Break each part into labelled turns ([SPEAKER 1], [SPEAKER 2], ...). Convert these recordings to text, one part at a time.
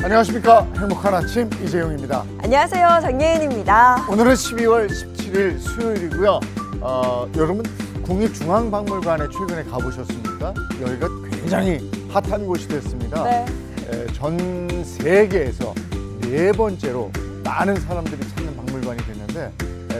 [SPEAKER 1] 안녕하십니까. 행복한 아침 이재용입니다.
[SPEAKER 2] 안녕하세요. 정예은입니다.
[SPEAKER 1] 오늘은 12월 17일 수요일이고요. 여러분 국립중앙박물관에 최근에 가보셨습니까? 여기가 굉장히 핫한 곳이 됐습니다.
[SPEAKER 2] 네.
[SPEAKER 1] 전 세계에서 네 번째로 많은 사람들이 찾는 박물관이 됐는데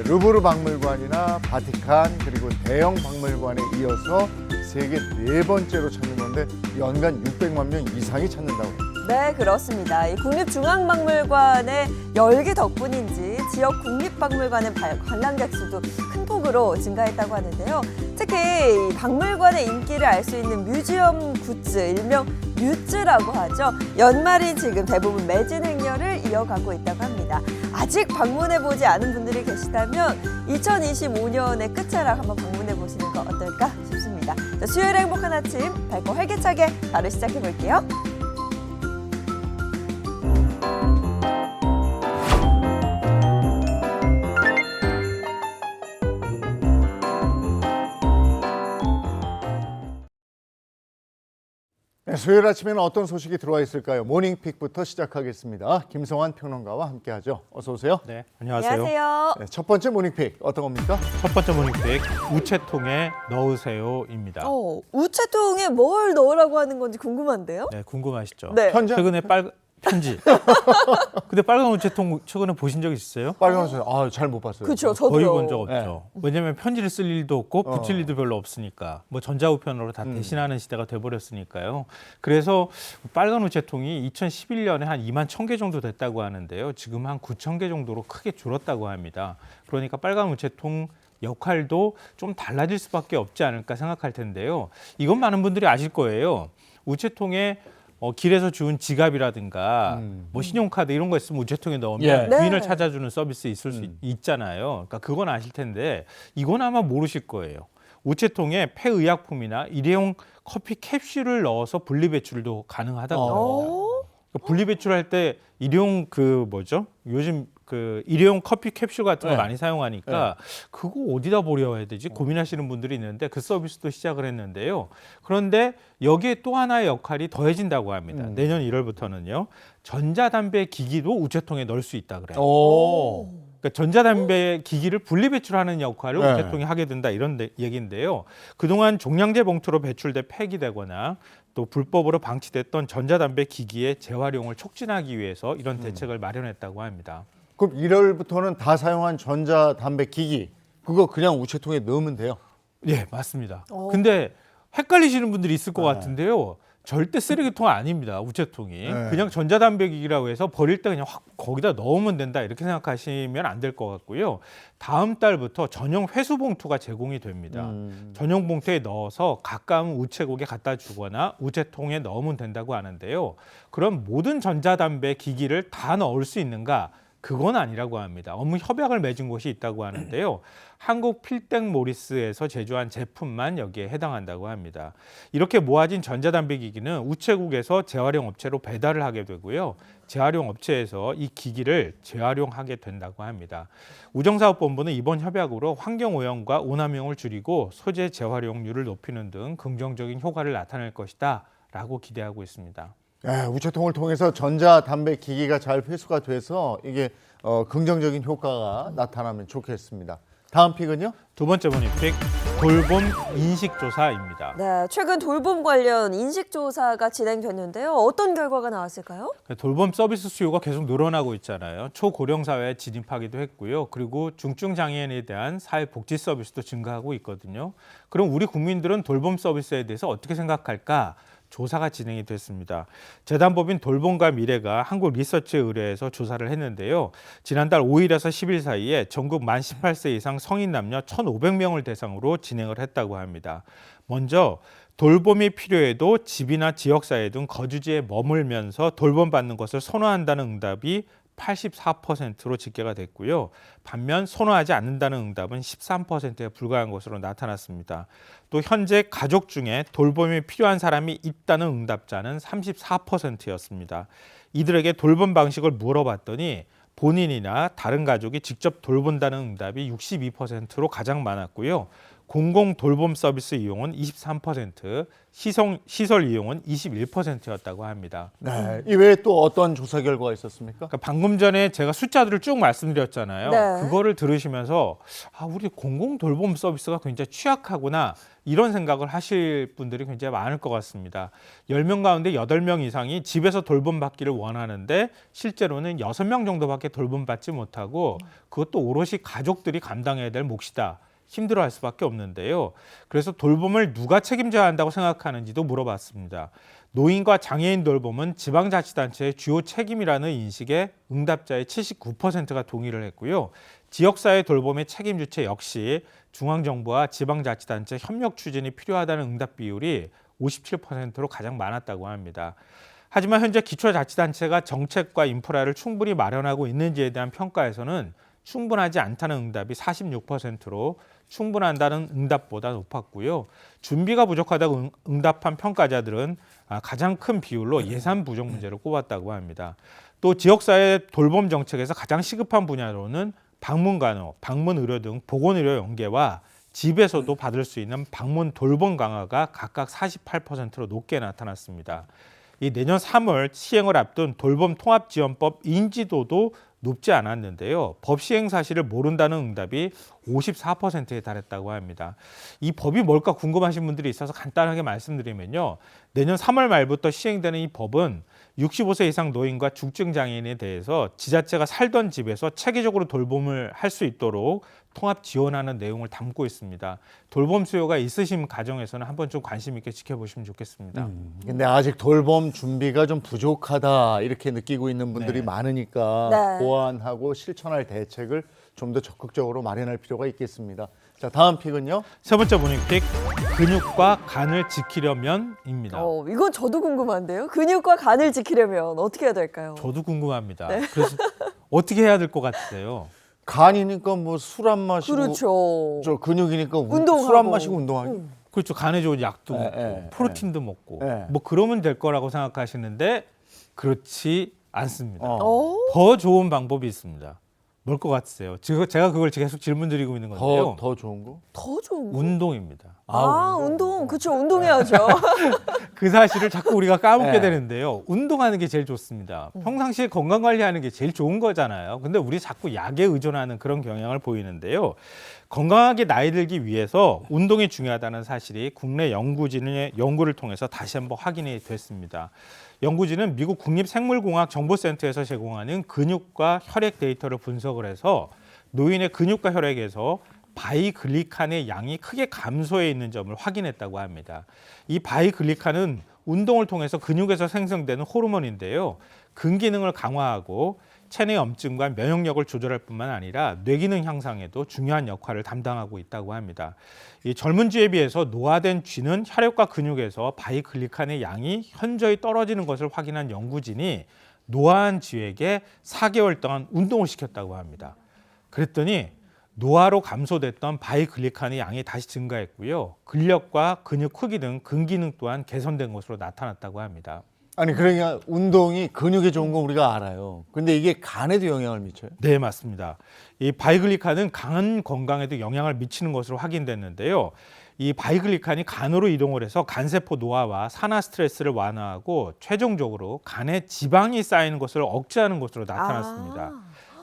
[SPEAKER 1] 루브르 박물관이나 바티칸 그리고 대형 박물관에 이어서 세계 네 번째로 찾는 건데 연간 600만 명 이상이 찾는다고 합니다.
[SPEAKER 2] 네, 그렇습니다. 이 국립중앙박물관의 열기 덕분인지 지역 국립박물관의 관람객 수도 큰 폭으로 증가했다고 하는데요. 특히 이 박물관의 인기를 알 수 있는 뮤지엄 굿즈, 일명 뮤즈라고 하죠. 연말인 지금 대부분 매진 행렬을 이어가고 있다고 합니다. 아직 방문해보지 않은 분들이 계시다면 2025년의 끝자락 한번 방문해보시는 거 어떨까 싶습니다. 자, 수요일 행복한 아침 밝고 활기차게 바로 시작해볼게요.
[SPEAKER 1] 네, 수요일 아침에는 어떤 소식이 들어와 있을까요? 모닝픽부터 시작하겠습니다. 김성환 평론가와 함께하죠. 어서 오세요.
[SPEAKER 3] 네, 안녕하세요.
[SPEAKER 2] 안녕하세요.
[SPEAKER 1] 네, 첫 번째 모닝픽 어떤 겁니까?
[SPEAKER 3] 첫 번째 모닝픽 우체통에 넣으세요입니다.
[SPEAKER 2] 우체통에 뭘 넣으라고 하는 건지 궁금한데요?
[SPEAKER 3] 네, 궁금하시죠?
[SPEAKER 2] 네.
[SPEAKER 1] 편지?
[SPEAKER 3] 최근에 편지. 근데 빨간 우체통 최근에 보신 적 있어요?
[SPEAKER 1] 빨간색. 잘 못 봤어요.
[SPEAKER 2] 그렇죠. 저도요.
[SPEAKER 3] 거의 본 적 없죠. 왜냐하면 편지를 쓸 일도 없고 붙일 일도 별로 없으니까 뭐 전자우편으로 다 대신하는 시대가 돼버렸으니까요. 그래서 빨간 우체통이 2011년에 한 2만 1,000개 정도 됐다고 하는데요. 지금 한 9,000개 정도로 크게 줄었다고 합니다. 그러니까 빨간 우체통 역할도 좀 달라질 수밖에 없지 않을까 생각할 텐데요. 이건 많은 분들이 아실 거예요. 우체통에 길에서 주운 지갑이라든가 뭐 신용카드 이런 거 있으면 우체통에 넣으면
[SPEAKER 1] 예.
[SPEAKER 3] 주인을
[SPEAKER 2] 네.
[SPEAKER 3] 찾아주는 서비스 있을 수 있잖아요. 그러니까 그건 아실 텐데 이건 아마 모르실 거예요. 우체통에 폐의약품이나 일회용 커피 캡슐을 넣어서 분리배출도 가능하다고 합니다. 분리배출할 때 일회용 요즘 일회용 커피 캡슐 같은 거
[SPEAKER 1] 네.
[SPEAKER 3] 많이 사용하니까 그거 어디다 버려야 되지 고민하시는 분들이 있는데 그 서비스도 시작을 했는데요. 그런데 여기에 또 하나의 역할이 더해진다고 합니다. 내년 1월부터는요. 전자담배 기기도 우체통에 넣을 수 있다 그래요. 그러니까 전자담배 기기를 분리배출하는 역할을
[SPEAKER 1] 네.
[SPEAKER 3] 우체통이 하게 된다 이런 얘기인데요. 그동안 종량제 봉투로 배출돼 폐기되거나 또 불법으로 방치됐던 전자담배 기기의 재활용을 촉진하기 위해서 이런 대책을 마련했다고 합니다.
[SPEAKER 1] 그럼 1월부터는 다 사용한 전자담배 기기 그거 그냥 우체통에 넣으면 돼요?
[SPEAKER 3] 예, 맞습니다. 근데 헷갈리시는 분들이 있을 것 같은데요. 절대 쓰레기통 아닙니다. 우체통이.
[SPEAKER 1] 네.
[SPEAKER 3] 그냥 전자담배 기기라고 해서 버릴 때 그냥 확 거기다 넣으면 된다 이렇게 생각하시면 안 될 것 같고요. 다음 달부터 전용 회수 봉투가 제공이 됩니다. 전용 봉투에 넣어서 가까운 우체국에 갖다 주거나 우체통에 넣으면 된다고 하는데요. 그럼 모든 전자담배 기기를 다 넣을 수 있는가? 그건 아니라고 합니다. 업무 협약을 맺은 곳이 있다고 하는데요. 한국 필땡 모리스에서 제조한 제품만 여기에 해당한다고 합니다. 이렇게 모아진 전자담배 기기는 우체국에서 재활용 업체로 배달을 하게 되고요. 재활용 업체에서 이 기기를 재활용하게 된다고 합니다. 우정사업본부는 이번 협약으로 환경오염과 오남용을 줄이고 소재 재활용률을 높이는 등 긍정적인 효과를 나타낼 것이다 라고 기대하고 있습니다.
[SPEAKER 1] 우체통을 통해서 전자담배 기기가 잘 회수가 돼서 이게 긍정적인 효과가 나타나면 좋겠습니다. 다음 픽은요?
[SPEAKER 3] 두 번째 모닝픽 돌봄 인식조사입니다.
[SPEAKER 2] 네, 최근 돌봄 관련 인식조사가 진행됐는데요. 어떤 결과가 나왔을까요?
[SPEAKER 3] 돌봄 서비스 수요가 계속 늘어나고 있잖아요. 초고령 사회에 진입하기도 했고요. 그리고 중증 장애인에 대한 사회복지 서비스도 증가하고 있거든요. 그럼 우리 국민들은 돌봄 서비스에 대해서 어떻게 생각할까? 조사가 진행이 됐습니다. 재단법인 돌봄과 미래가 한국 리서치에 의뢰해서 조사를 했는데요. 지난달 5일에서 10일 사이에 전국 만 18세 이상 성인 남녀 1,500명을 대상으로 진행을 했다고 합니다. 먼저 돌봄이 필요해도 집이나 지역사회 등 거주지에 머물면서 돌봄받는 것을 선호한다는 응답이 84%로 집계가 됐고요. 반면 선호하지 않는다는 응답은 13%에 불과한 것으로 나타났습니다. 또 현재 가족 중에 돌봄이 필요한 사람이 있다는 응답자는 34%였습니다. 이들에게 돌봄 방식을 물어봤더니 본인이나 다른 가족이 직접 돌본다는 응답이 62%로 가장 많았고요. 공공 돌봄 서비스 이용은 23%, 시설 이용은 21%였다고 합니다.
[SPEAKER 1] 네. 이외에 또 어떤 조사 결과가 있었습니까?
[SPEAKER 3] 그러니까 방금 전에 제가 숫자들을 쭉 말씀드렸잖아요.
[SPEAKER 2] 네.
[SPEAKER 3] 그거를 들으시면서 우리 공공 돌봄 서비스가 굉장히 취약하구나 이런 생각을 하실 분들이 굉장히 많을 것 같습니다. 10명 가운데 8명 이상이 집에서 돌봄받기를 원하는데 실제로는 6명 정도밖에 돌봄받지 못하고 그것도 오롯이 가족들이 감당해야 될 몫이다. 힘들어할 수밖에 없는데요. 그래서 돌봄을 누가 책임져야 한다고 생각하는지도 물어봤습니다. 노인과 장애인 돌봄은 지방자치단체의 주요 책임이라는 인식에 응답자의 79%가 동의를 했고요. 지역사회 돌봄의 책임 주체 역시 중앙정부와 지방자치단체 협력 추진이 필요하다는 응답 비율이 57%로 가장 많았다고 합니다. 하지만 현재 기초자치단체가 정책과 인프라를 충분히 마련하고 있는지에 대한 평가에서는 충분하지 않다는 응답이 46%로 충분한다는 응답보다 높았고요. 준비가 부족하다고 응답한 평가자들은 가장 큰 비율로 예산 부족 문제를 꼽았다고 합니다. 또 지역사회 돌봄 정책에서 가장 시급한 분야로는 방문 간호, 방문 의료 등 보건 의료 연계와 집에서도 받을 수 있는 방문 돌봄 강화가 각각 48%로 높게 나타났습니다. 이 내년 3월 시행을 앞둔 돌봄 통합지원법 인지도도 높지 않았는데요. 법 시행 사실을 모른다는 응답이 54%에 달했다고 합니다. 이 법이 뭘까 궁금하신 분들이 있어서 간단하게 말씀드리면요. 내년 3월 말부터 시행되는 이 법은 65세 이상 노인과 중증 장애인에 대해서 지자체가 살던 집에서 체계적으로 돌봄을 할 수 있도록 통합 지원하는 내용을 담고 있습니다. 돌봄 수요가 있으신 가정에서는 한번 좀 관심 있게 지켜보시면 좋겠습니다.
[SPEAKER 1] 근데 아직 돌봄 준비가 좀 부족하다 이렇게 느끼고 있는 분들이
[SPEAKER 3] 네.
[SPEAKER 1] 많으니까
[SPEAKER 2] 네.
[SPEAKER 1] 보완하고 실천할 대책을 좀 더 적극적으로 마련할 필요가 있겠습니다. 자, 다음 픽은요.
[SPEAKER 3] 세 번째 모닝픽, 근육과 간을 지키려면입니다.
[SPEAKER 2] 이건 저도 궁금한데요. 근육과 간을 지키려면 어떻게 해야 될까요?
[SPEAKER 3] 저도 궁금합니다. 그래서 어떻게 해야 될 것 같으세요?
[SPEAKER 1] 간이니까 뭐 술 안 마시고
[SPEAKER 2] 그렇죠.
[SPEAKER 1] 저 근육이니까
[SPEAKER 2] 운동하고.
[SPEAKER 1] 술 안 마시고 운동하기.
[SPEAKER 3] 그렇죠. 간에 좋은 약도
[SPEAKER 1] 네,
[SPEAKER 3] 먹고
[SPEAKER 1] 네,
[SPEAKER 3] 프로틴도 먹고
[SPEAKER 1] 네.
[SPEAKER 3] 뭐 그러면 될 거라고 생각하시는데 그렇지 않습니다.
[SPEAKER 2] 어?
[SPEAKER 3] 더 좋은 방법이 있습니다. 뭘 것 같으세요? 제가 그걸 계속 질문 드리고 있는 건데요.
[SPEAKER 1] 더 좋은 거?
[SPEAKER 2] 더 좋은 거?
[SPEAKER 3] 운동입니다.
[SPEAKER 2] 운동. 그렇죠. 운동해야죠.
[SPEAKER 3] 그 사실을 자꾸 우리가 까먹게
[SPEAKER 1] 네.
[SPEAKER 3] 되는데요. 운동하는 게 제일 좋습니다. 평상시에 건강 관리하는 게 제일 좋은 거잖아요. 근데 우리 자꾸 약에 의존하는 그런 경향을 보이는데요. 건강하게 나이 들기 위해서 운동이 중요하다는 사실이 국내 연구진의 연구를 통해서 다시 한번 확인이 됐습니다. 연구진은 미국 국립생물공학 정보센터에서 제공하는 근육과 혈액 데이터를 분석을 해서 노인의 근육과 혈액에서 바이글리칸의 양이 크게 감소해 있는 점을 확인했다고 합니다. 이 바이글리칸은 운동을 통해서 근육에서 생성되는 호르몬인데요. 근기능을 강화하고 체내 염증과 면역력을 조절할 뿐만 아니라 뇌기능 향상에도 중요한 역할을 담당하고 있다고 합니다. 이 젊은 쥐에 비해서 노화된 쥐는 혈액과 근육에서 바이글리칸의 양이 현저히 떨어지는 것을 확인한 연구진이 노화한 쥐에게 4개월 동안 운동을 시켰다고 합니다. 그랬더니 노화로 감소됐던 바이글리칸의 양이 다시 증가했고요. 근력과 근육 크기 등 근기능 또한 개선된 것으로 나타났다고 합니다.
[SPEAKER 1] 아니 그러니까 운동이 근육에 좋은 건 우리가 알아요. 근데 이게 간에도 영향을 미쳐요?
[SPEAKER 3] 네, 맞습니다. 이 바이글리칸은 간 건강에도 영향을 미치는 것으로 확인됐는데요. 이 바이글리칸이 간으로 이동을 해서 간세포 노화와 산화 스트레스를 완화하고 최종적으로 간에 지방이 쌓이는 것을 억제하는 것으로 나타났습니다.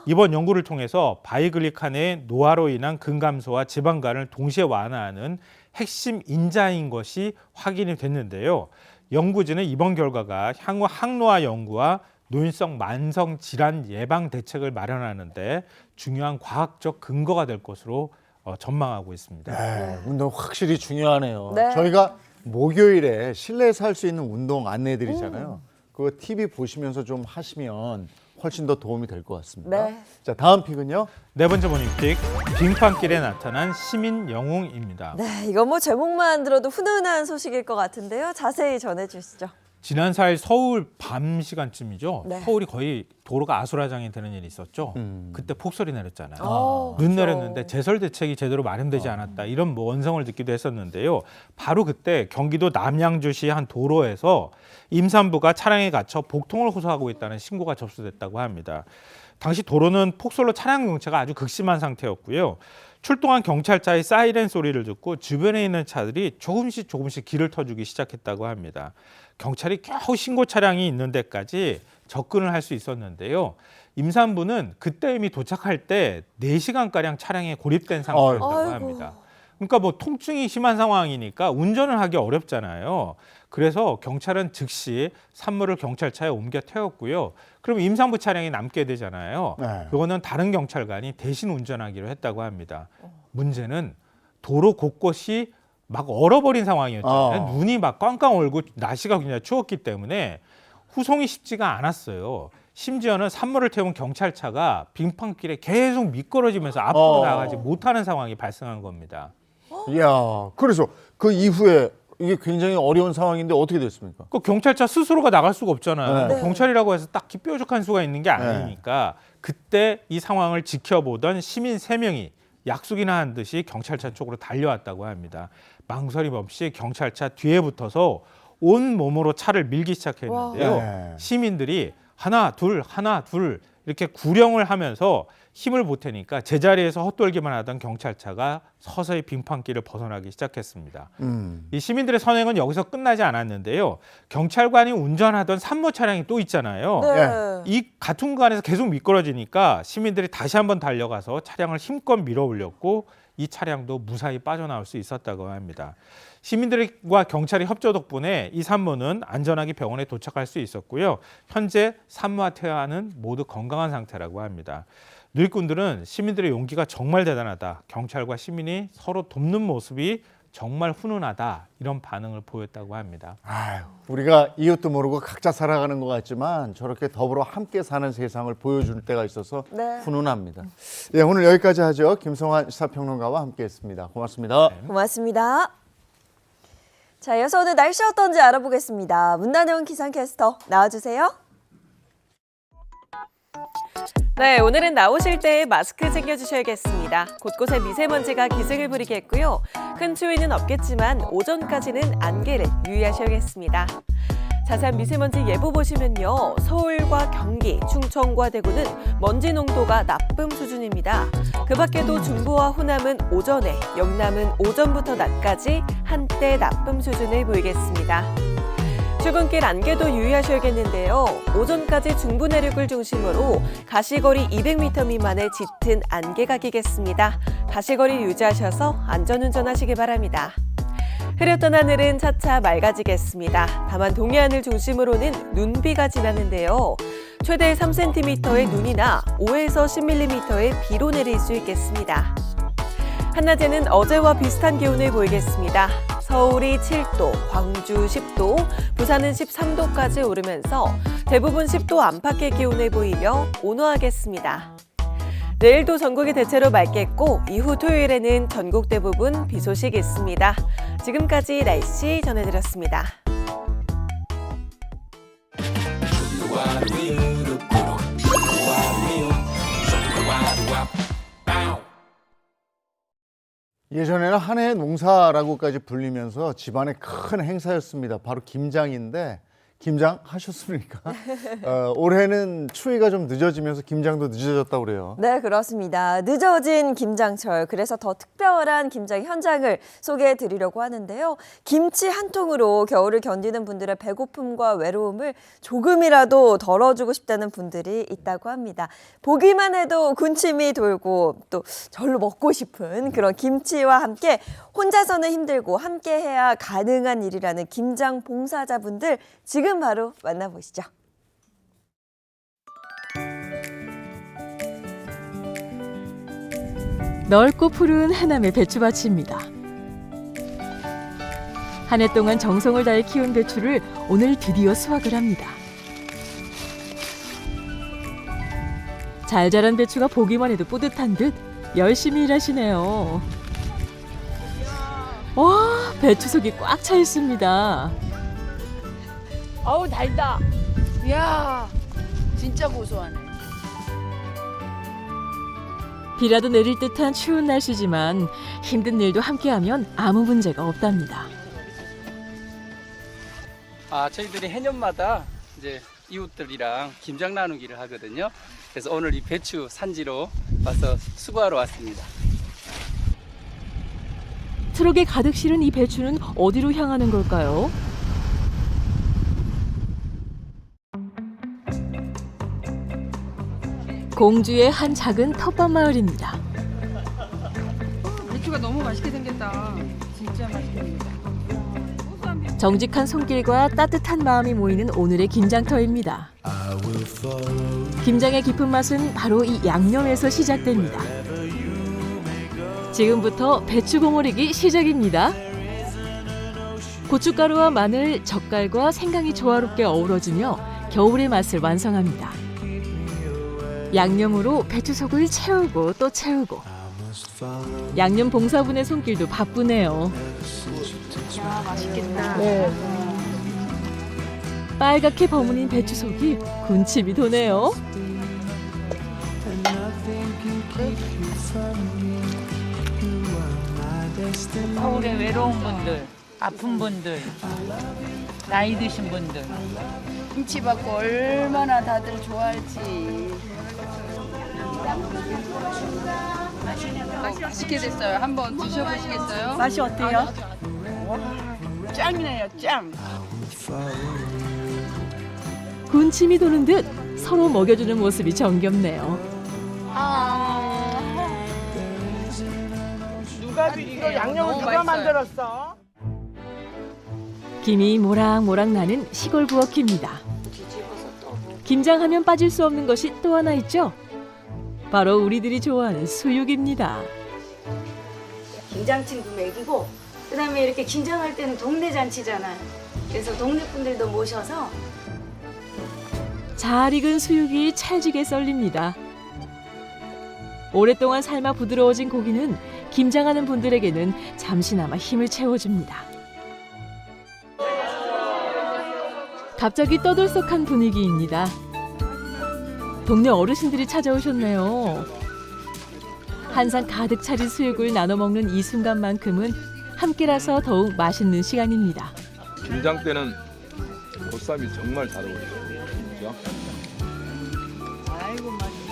[SPEAKER 3] 이번 연구를 통해서 바이글리칸의 노화로 인한 근감소와 지방간을 동시에 완화하는 핵심 인자인 것이 확인이 됐는데요. 연구진은 이번 결과가 향후 항노화 연구와 노인성 만성 질환 예방 대책을 마련하는 데 중요한 과학적 근거가 될 것으로 전망하고 있습니다.
[SPEAKER 1] 네, 운동 확실히 중요하네요.
[SPEAKER 2] 네.
[SPEAKER 1] 저희가 목요일에 실내에서 할 수 있는 운동 안내해드리잖아요. 그거 TV 보시면서 좀 하시면 훨씬 더 도움이 될 것 같습니다.
[SPEAKER 2] 네.
[SPEAKER 1] 자, 다음 픽은요.
[SPEAKER 3] 네 번째 모닝픽, 빙판길에 나타난 시민 영웅입니다.
[SPEAKER 2] 네, 이건 뭐 제목만 들어도 훈훈한 소식일 것 같은데요. 자세히 전해주시죠.
[SPEAKER 3] 지난 4일 서울 밤 시간쯤이죠.
[SPEAKER 2] 네.
[SPEAKER 3] 서울이 거의 도로가 아수라장이 되는 일이 있었죠. 그때 폭설이 내렸잖아요.
[SPEAKER 2] 그렇죠.
[SPEAKER 3] 눈 내렸는데 제설 대책이 제대로 마련되지 않았다. 이런 뭐 원성을 듣기도 했었는데요. 바로 그때 경기도 남양주시 한 도로에서 임산부가 차량에 갇혀 복통을 호소하고 있다는 신고가 접수됐다고 합니다. 당시 도로는 폭설로 차량 정체가 아주 극심한 상태였고요. 출동한 경찰차의 사이렌 소리를 듣고 주변에 있는 차들이 조금씩 길을 터주기 시작했다고 합니다. 경찰이 겨우 신고 차량이 있는 데까지 접근을 할 수 있었는데요. 임산부는 그때 이미 도착할 때 4시간가량 차량에 고립된 상태였다고
[SPEAKER 2] 아이고.
[SPEAKER 3] 합니다. 그러니까 뭐 통증이 심한 상황이니까 운전을 하기 어렵잖아요. 그래서 경찰은 즉시 산모를 경찰차에 옮겨 태웠고요. 그럼 임산부 차량이 남게 되잖아요.
[SPEAKER 1] 네.
[SPEAKER 3] 그거는 다른 경찰관이 대신 운전하기로 했다고 합니다. 문제는 도로 곳곳이 막 얼어버린 상황이었잖아요. 눈이 막 꽝꽝 얼고 날씨가 굉장히 추웠기 때문에 후송이 쉽지가 않았어요. 심지어는 산모를 태운 경찰차가 빙판길에 계속 미끄러지면서 앞으로 나가지 못하는 상황이 발생한 겁니다.
[SPEAKER 1] 이야, 그래서 그 이후에 이게 굉장히 어려운 상황인데 어떻게 됐습니까?
[SPEAKER 3] 그 경찰차 스스로가 나갈 수가 없잖아요.
[SPEAKER 1] 네.
[SPEAKER 3] 경찰이라고 해서 딱히 뾰족한 수가 있는 게 아니니까 그때 이 상황을 지켜보던 시민 3명이 약속이나 한 듯이 경찰차 쪽으로 달려왔다고 합니다. 망설임 없이 경찰차 뒤에 붙어서 온 몸으로 차를 밀기 시작했는데요.
[SPEAKER 1] 네.
[SPEAKER 3] 시민들이 하나 둘 이렇게 구령을 하면서 힘을 보태니까 제자리에서 헛돌기만 하던 경찰차가 서서히 빙판길을 벗어나기 시작했습니다. 이 시민들의 선행은 여기서 끝나지 않았는데요. 경찰관이 운전하던 산모 차량이 또 있잖아요.
[SPEAKER 2] 네.
[SPEAKER 3] 이 같은 구간에서 계속 미끄러지니까 시민들이 다시 한번 달려가서 차량을 힘껏 밀어 올렸고 이 차량도 무사히 빠져나올 수 있었다고 합니다. 시민들과 경찰의 협조 덕분에 이 산모는 안전하게 병원에 도착할 수 있었고요. 현재 산모와 태아는 모두 건강한 상태라고 합니다. 누리꾼들은 시민들의 용기가 정말 대단하다. 경찰과 시민이 서로 돕는 모습이 정말 훈훈하다. 이런 반응을 보였다고 합니다.
[SPEAKER 1] 아유, 우리가 이웃도 모르고 각자 살아가는 것 같지만 저렇게 더불어 함께 사는 세상을 보여줄 때가 있어서
[SPEAKER 2] 네.
[SPEAKER 1] 훈훈합니다. 예, 오늘 여기까지 하죠. 김성환 시사평론가와 함께했습니다. 고맙습니다.
[SPEAKER 2] 고맙습니다. 자, 이어서 오늘 날씨 어떤지 알아보겠습니다. 문나영 기상캐스터 나와주세요.
[SPEAKER 4] 네, 오늘은 나오실 때 마스크 챙겨주셔야겠습니다. 곳곳에 미세먼지가 기승을 부리겠고요. 큰 추위는 없겠지만 오전까지는 안개를 유의하셔야겠습니다. 자세한 미세먼지 예보 보시면요. 서울과 경기, 충청과 대구는 먼지 농도가 나쁨 수준입니다. 그 밖에도 중부와 호남은 오전에, 영남은 오전부터 낮까지 한때 나쁨 수준을 보이겠습니다. 출근길 안개도 유의하셔야겠는데요. 오전까지 중부 내륙을 중심으로 가시거리 200m 미만의 짙은 안개가 끼겠습니다. 가시거리 유지하셔서 안전운전하시기 바랍니다. 흐렸던 하늘은 차차 맑아지겠습니다. 다만 동해안을 중심으로는 눈비가 지나는데요. 최대 3cm의 눈이나 5에서 10mm의 비로 내릴 수 있겠습니다. 한낮에는 어제와 비슷한 기온을 보이겠습니다. 서울이 7도, 광주 10도, 부산은 13도까지 오르면서 대부분 10도 안팎의 기온을 보이며 온화하겠습니다. 내일도 전국이 대체로 맑겠고 이후 토요일에는 전국 대부분 비 소식 있습니다. 지금까지 날씨 전해드렸습니다.
[SPEAKER 1] 예전에는 한 해 농사라고까지 불리면서 집안의 큰 행사였습니다. 바로 김장인데 김장 하셨습니까? 올해는 추위가 좀 늦어지면서 김장도 늦어졌다고 그래요.
[SPEAKER 2] 네, 그렇습니다. 늦어진 김장철, 그래서 더 특별한 김장 현장을 소개해 드리려고 하는데요. 김치 한 통으로 겨울을 견디는 분들의 배고픔과 외로움을 조금이라도 덜어주고 싶다는 분들이 있다고 합니다. 보기만 해도 군침이 돌고 또 절로 먹고 싶은 그런 김치와 함께 혼자서는 힘들고 함께 해야 가능한 일이라는 김장 봉사자분들 지금 바로 만나보시죠.
[SPEAKER 5] 넓고 푸른 하남의 배추밭입니다. 한 해 동안 정성을 다해 키운 배추를 오늘 드디어 수확을 합니다. 잘 자란 배추가 보기만 해도 뿌듯한 듯 열심히 일하시네요. 와, 배추 속이 꽉 차 있습니다.
[SPEAKER 6] 어우 달다. 이야 진짜 고소하네.
[SPEAKER 5] 비라도 내릴 듯한 추운 날씨지만 힘든 일도 함께하면 아무 문제가 없답니다.
[SPEAKER 7] 저희들이 해년마다 이제 이웃들이랑 김장 나누기를 하거든요. 그래서 오늘 이 배추 산지로 와서 수고하러 왔습니다.
[SPEAKER 5] 트럭에 가득 실은 이 배추는 어디로 향하는 걸까요? 공주의 한 작은 텃밭 마을입니다.
[SPEAKER 6] 배추가 너무 맛있게 생겼다. 진짜 맛있게 생겼다.
[SPEAKER 5] 정직한 손길과 따뜻한 마음이 모이는 오늘의 김장터입니다. 김장의 깊은 맛은 바로 이 양념에서 시작됩니다. 지금부터 배추 고모리기 시작입니다. 고춧가루와 마늘, 젓갈과 생강이 조화롭게 어우러지며 겨울의 맛을 완성합니다. 양념으로 배추속을 채우고 또 채우고 양념 봉사분의 손길도 바쁘네요.
[SPEAKER 6] 야, 맛있겠다.
[SPEAKER 5] 빨갛게 버무린 배추속이 군침이 도네요.
[SPEAKER 8] 서울의 외로운 분들, 아픈 분들, 나이 드신 분들.
[SPEAKER 6] 김치받고 얼마나 다들 좋아할지. 맛있게 됐어요. 한번 드셔보시겠어요?
[SPEAKER 8] 맛이 어때요?
[SPEAKER 6] 짱이네요, 짱.
[SPEAKER 5] 군침이 도는 듯 서로 먹여주는 모습이 정겹네요.
[SPEAKER 8] 이거 양념을 누가 만들었어?
[SPEAKER 5] 김이 모락모락 나는 시골 부엌입니다. 김장하면 빠질 수 없는 것이 또 하나 있죠. 바로 우리들이 좋아하는 수육입니다.
[SPEAKER 9] 김장친도 먹이고 그다음에 이렇게 김장할 때는 동네 잔치잖아요. 그래서 동네 분들도 모셔서
[SPEAKER 5] 잘 익은 수육이 찰지게 썰립니다. 오랫동안 삶아 부드러워진 고기는 김장하는 분들에게는 잠시나마 힘을 채워줍니다. 갑자기 떠들썩한 분위기입니다. 동네 어르신들이 찾아오셨네요. 한상 가득 차린 수육을 나눠 먹는 이 순간만큼은 함께라서 더욱 맛있는 시간입니다.
[SPEAKER 10] 김장 때는 보쌈이 정말 잘 어울려요. 그죠?
[SPEAKER 6] 아이고, 맛있게.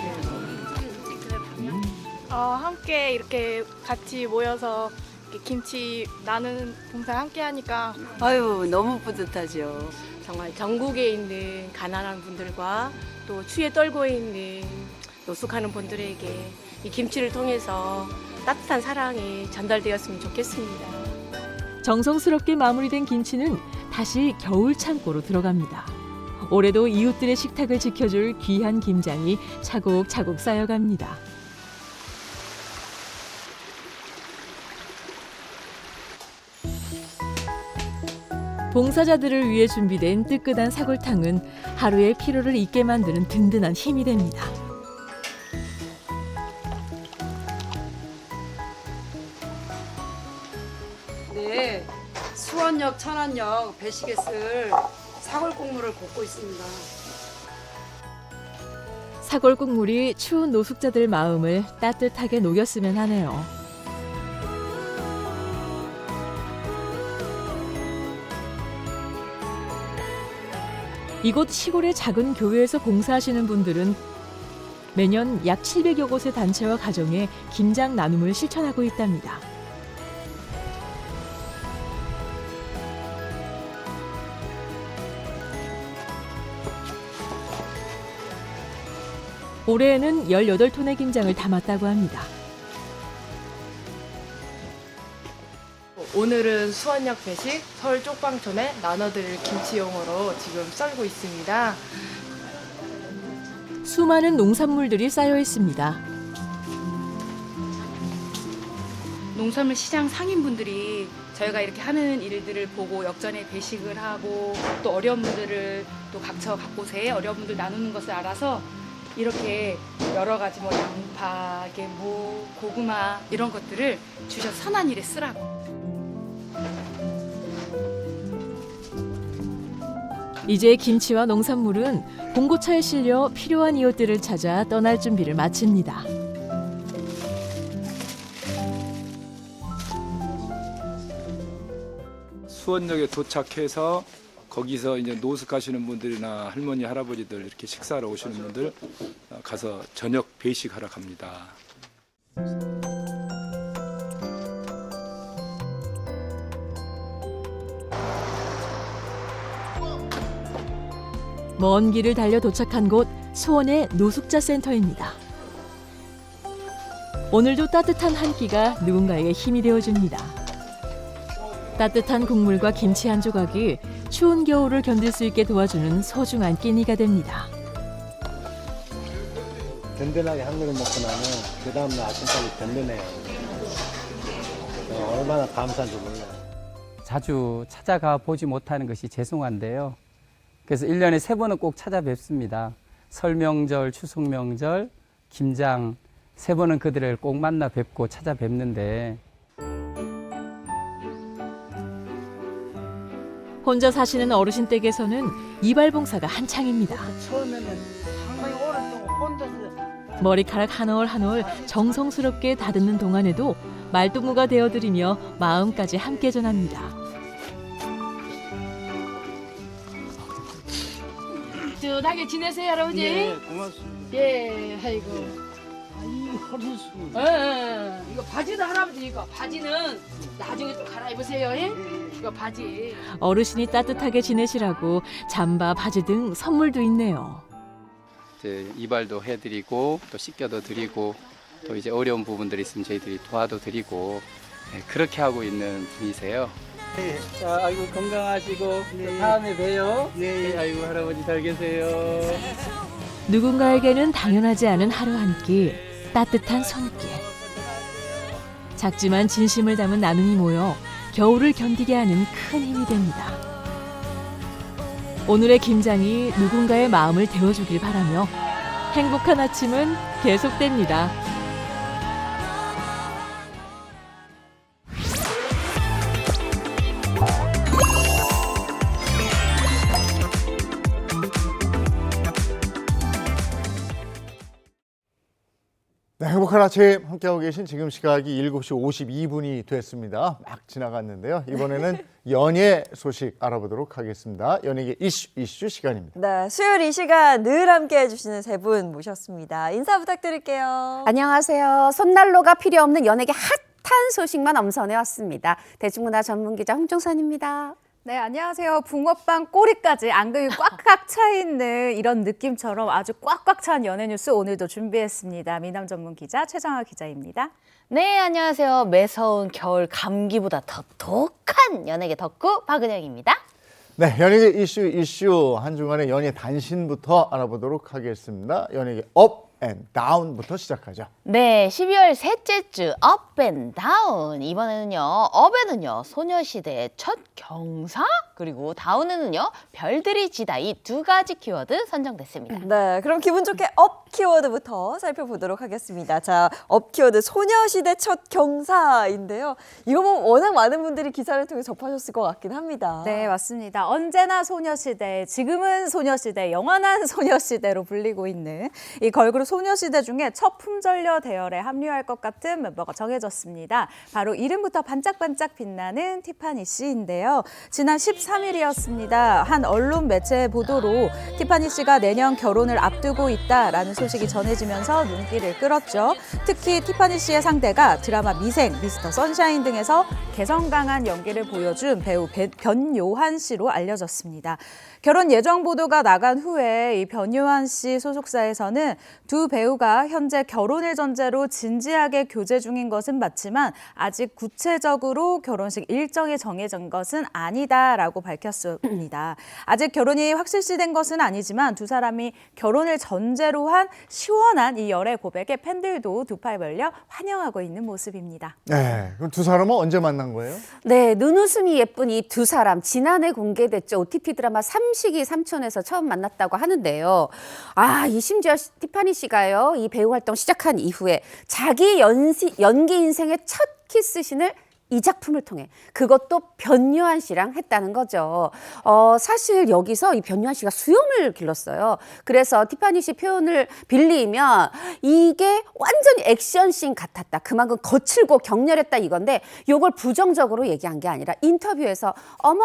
[SPEAKER 11] 함께 이렇게 같이 모여서 이렇게 김치 나누는 봉사 함께 하니까
[SPEAKER 6] 아유, 너무 뿌듯하죠.
[SPEAKER 11] 정말 전국에 있는 가난한 분들과 또 추위에 떨고 있는 노숙하는 분들에게 이 김치를 통해서 따뜻한 사랑이 전달되었으면 좋겠습니다.
[SPEAKER 5] 정성스럽게 마무리된 김치는 다시 겨울 창고로 들어갑니다. 올해도 이웃들의 식탁을 지켜줄 귀한 김장이 차곡차곡 쌓여갑니다. 봉사자들을 위해 준비된 뜨끈한 사골탕은 하루의 피로를 잊게 만드는 든든한 힘이 됩니다.
[SPEAKER 6] 네, 수원역, 천안역 배식에 쓸 사골 국물을 볶고 있습니다.
[SPEAKER 5] 사골 국물이 추운 노숙자들 마음을 따뜻하게 녹였으면 하네요. 이곳 시골의 작은 교회에서 봉사하시는 분들은 매년 약 700여 곳의 단체와 가정에 김장 나눔을 실천하고 있답니다. 올해에는 18톤의 김장을 담았다고 합니다.
[SPEAKER 11] 오늘은 수원역 배식 서울 쪽방촌에 나눠드릴 김치용으로 지금 썰고 있습니다.
[SPEAKER 5] 수많은 농산물들이 쌓여 있습니다.
[SPEAKER 12] 농산물 시장 상인분들이 저희가 이렇게 하는 일들을 보고 역전에 배식을 하고 또 어려운 분들을 또 각처 각곳에 어려운 분들 나누는 것을 알아서 이렇게 여러 가지 뭐 양파, 무, 고구마 이런 것들을 주셔서 선한 일에 쓰라고.
[SPEAKER 5] 이제 김치와 농산물은 봉고차에 실려 필요한 이웃들을 찾아 떠날 준비를 마칩니다.
[SPEAKER 10] 수원역에 도착해서 거기서 이제 노숙하시는 분들이나 할머니, 할아버지들 이렇게 식사하러 오시는 분들 가서 저녁 배식하러 갑니다.
[SPEAKER 5] 먼 길을 달려 도착한 곳 수원의 노숙자 센터입니다. 오늘도 따뜻한 한 끼가 누군가에게 힘이 되어줍니다. 따뜻한 국물과 김치 한 조각이 추운 겨울을 견딜 수 있게 도와주는 소중한 끼니가 됩니다.
[SPEAKER 13] 든든하게 한 그릇 먹고 나면 그 다음날 아침까지 든든해요. 얼마나 감사한지 몰라요.
[SPEAKER 7] 자주 찾아가 보지 못하는 것이 죄송한데요. 그래서 1년에 3번은 꼭 찾아뵙습니다. 설 명절, 추석 명절, 김장 3번은 그들을 꼭 만나 뵙고 찾아뵙는데
[SPEAKER 5] 혼자 사시는 어르신 댁에서는 이발 봉사가 한창입니다.
[SPEAKER 8] 처음에는 상당히 오랫동안 혼자서
[SPEAKER 5] 머리카락 한 올 한 올 정성스럽게 다듬는 동안에도 말동무가 되어드리며 마음까지 함께 전합니다.
[SPEAKER 8] 든든하게 지내세요, 할아버지.
[SPEAKER 13] 네, 고맙습니다.
[SPEAKER 8] 예, 아이고.
[SPEAKER 13] 아이, 허리수.
[SPEAKER 8] 이거 바지도 할아버지 이거 바지는 나중에 또 갈아입으세요. 예? 이거 바지.
[SPEAKER 5] 어르신이 따뜻하게 지내시라고 잠바, 바지 등 선물도 있네요.
[SPEAKER 7] 이제 이발도 해드리고 또 씻겨도 드리고 또 이제 어려운 부분들이 있으면 저희들이 도와도 드리고 그렇게 하고 있는 분이세요. 자, 아이고 건강하시고 다음에 봬요. 네, 아이고 할아버지 잘 계세요.
[SPEAKER 5] 누군가에게는 당연하지 않은 하루 한 끼, 따뜻한 손길. 작지만 진심을 담은 나눔이 모여 겨울을 견디게 하는 큰 힘이 됩니다. 오늘의 김장이 누군가의 마음을 데워주길 바라며 행복한 아침은 계속됩니다.
[SPEAKER 1] 네, 행복한 아침 함께하고 계신 지금 시각이 7시 52분이 됐습니다. 막 지나갔는데요. 이번에는 연예 소식 알아보도록 하겠습니다. 연예계 이슈 시간입니다.
[SPEAKER 2] 네, 수요일 이 시간 늘 함께 해주시는 세 분 모셨습니다. 인사 부탁드릴게요.
[SPEAKER 14] 안녕하세요. 손난로가 필요 없는 연예계 핫한 소식만 엄선해 왔습니다. 대중문화 전문기자 홍종선입니다.
[SPEAKER 15] 네, 안녕하세요. 붕어빵 꼬리까지 앙금이 꽉꽉 차 있는 이런 느낌처럼 아주 꽉꽉 찬 연예 뉴스 오늘도 준비했습니다. 미남 전문 기자 최정아 기자입니다.
[SPEAKER 14] 네, 안녕하세요. 매서운 겨울 감기보다 더 독한 연예계 덕후 박은영입니다.
[SPEAKER 1] 네, 연예계 이슈 한 주간의 연예 단신부터 알아보도록 하겠습니다. 연예계 업 앤 다운부터 시작하죠.
[SPEAKER 14] 네, 12월 셋째 주 업 앤 다운. 이번에는요, 업에는요 소녀시대의 첫 경사, 그리고 다운에는요 별들이 지다, 이 두 가지 키워드 선정됐습니다.
[SPEAKER 2] 네, 그럼 기분 좋게 업 키워드부터 살펴보도록 하겠습니다. 자, 업 키워드 소녀시대 첫 경사인데요. 이거 보면 워낙 많은 분들이 기사를 통해 접하셨을 것 같긴 합니다.
[SPEAKER 15] 네, 맞습니다. 언제나 소녀시대, 지금은 소녀시대, 영원한 소녀시대로 불리고 있는 이 걸그룹 소녀시대 중에 첫 품절녀 대열에 합류할 것 같은 멤버가 정해졌습니다. 바로 이름부터 반짝반짝 빛나는 티파니 씨인데요. 지난 13일이었습니다. 한 언론 매체의 보도로 티파니 씨가 내년 결혼을 앞두고 있다라는 소식이 전해지면서 눈길을 끌었죠. 특히 티파니 씨의 상대가 드라마 미생, 미스터 선샤인 등에서 개성 강한 연기를 보여준 배우 변요한 씨로 알려졌습니다. 결혼 예정 보도가 나간 후에 이 변요한 씨 소속사에서는 두 배우가 현재 결혼을 전제로 진지하게 교제 중인 것은 맞지만 아직 구체적으로 결혼식 일정이 정해진 것은 아니다라고 밝혔습니다. 아직 결혼이 확실시된 것은 아니지만 두 사람이 결혼을 전제로 한 시원한 이 열애 고백에 팬들도 두 팔 벌려 환영하고 있는 모습입니다.
[SPEAKER 1] 네, 그럼 두 사람은 언제 만난 거예요?
[SPEAKER 14] 네, 눈웃음이 예쁜 이 두 사람 지난해 공개됐죠. OTT 드라마 삼식이 삼촌에서 처음 만났다고 하는데요. 이 심지어 티파니 씨가요, 이 배우 활동 시작한 이후에 자기 연기 인생의 첫 키스신을 이 작품을 통해, 그것도 변요한 씨랑 했다는 거죠. 사실 여기서 이 변요한 씨가 수염을 길렀어요. 그래서 티파니 씨 표현을 빌리면 이게 완전히 액션씬 같았다, 그만큼 거칠고 격렬했다 이건데, 이걸 부정적으로 얘기한 게 아니라 인터뷰에서 어머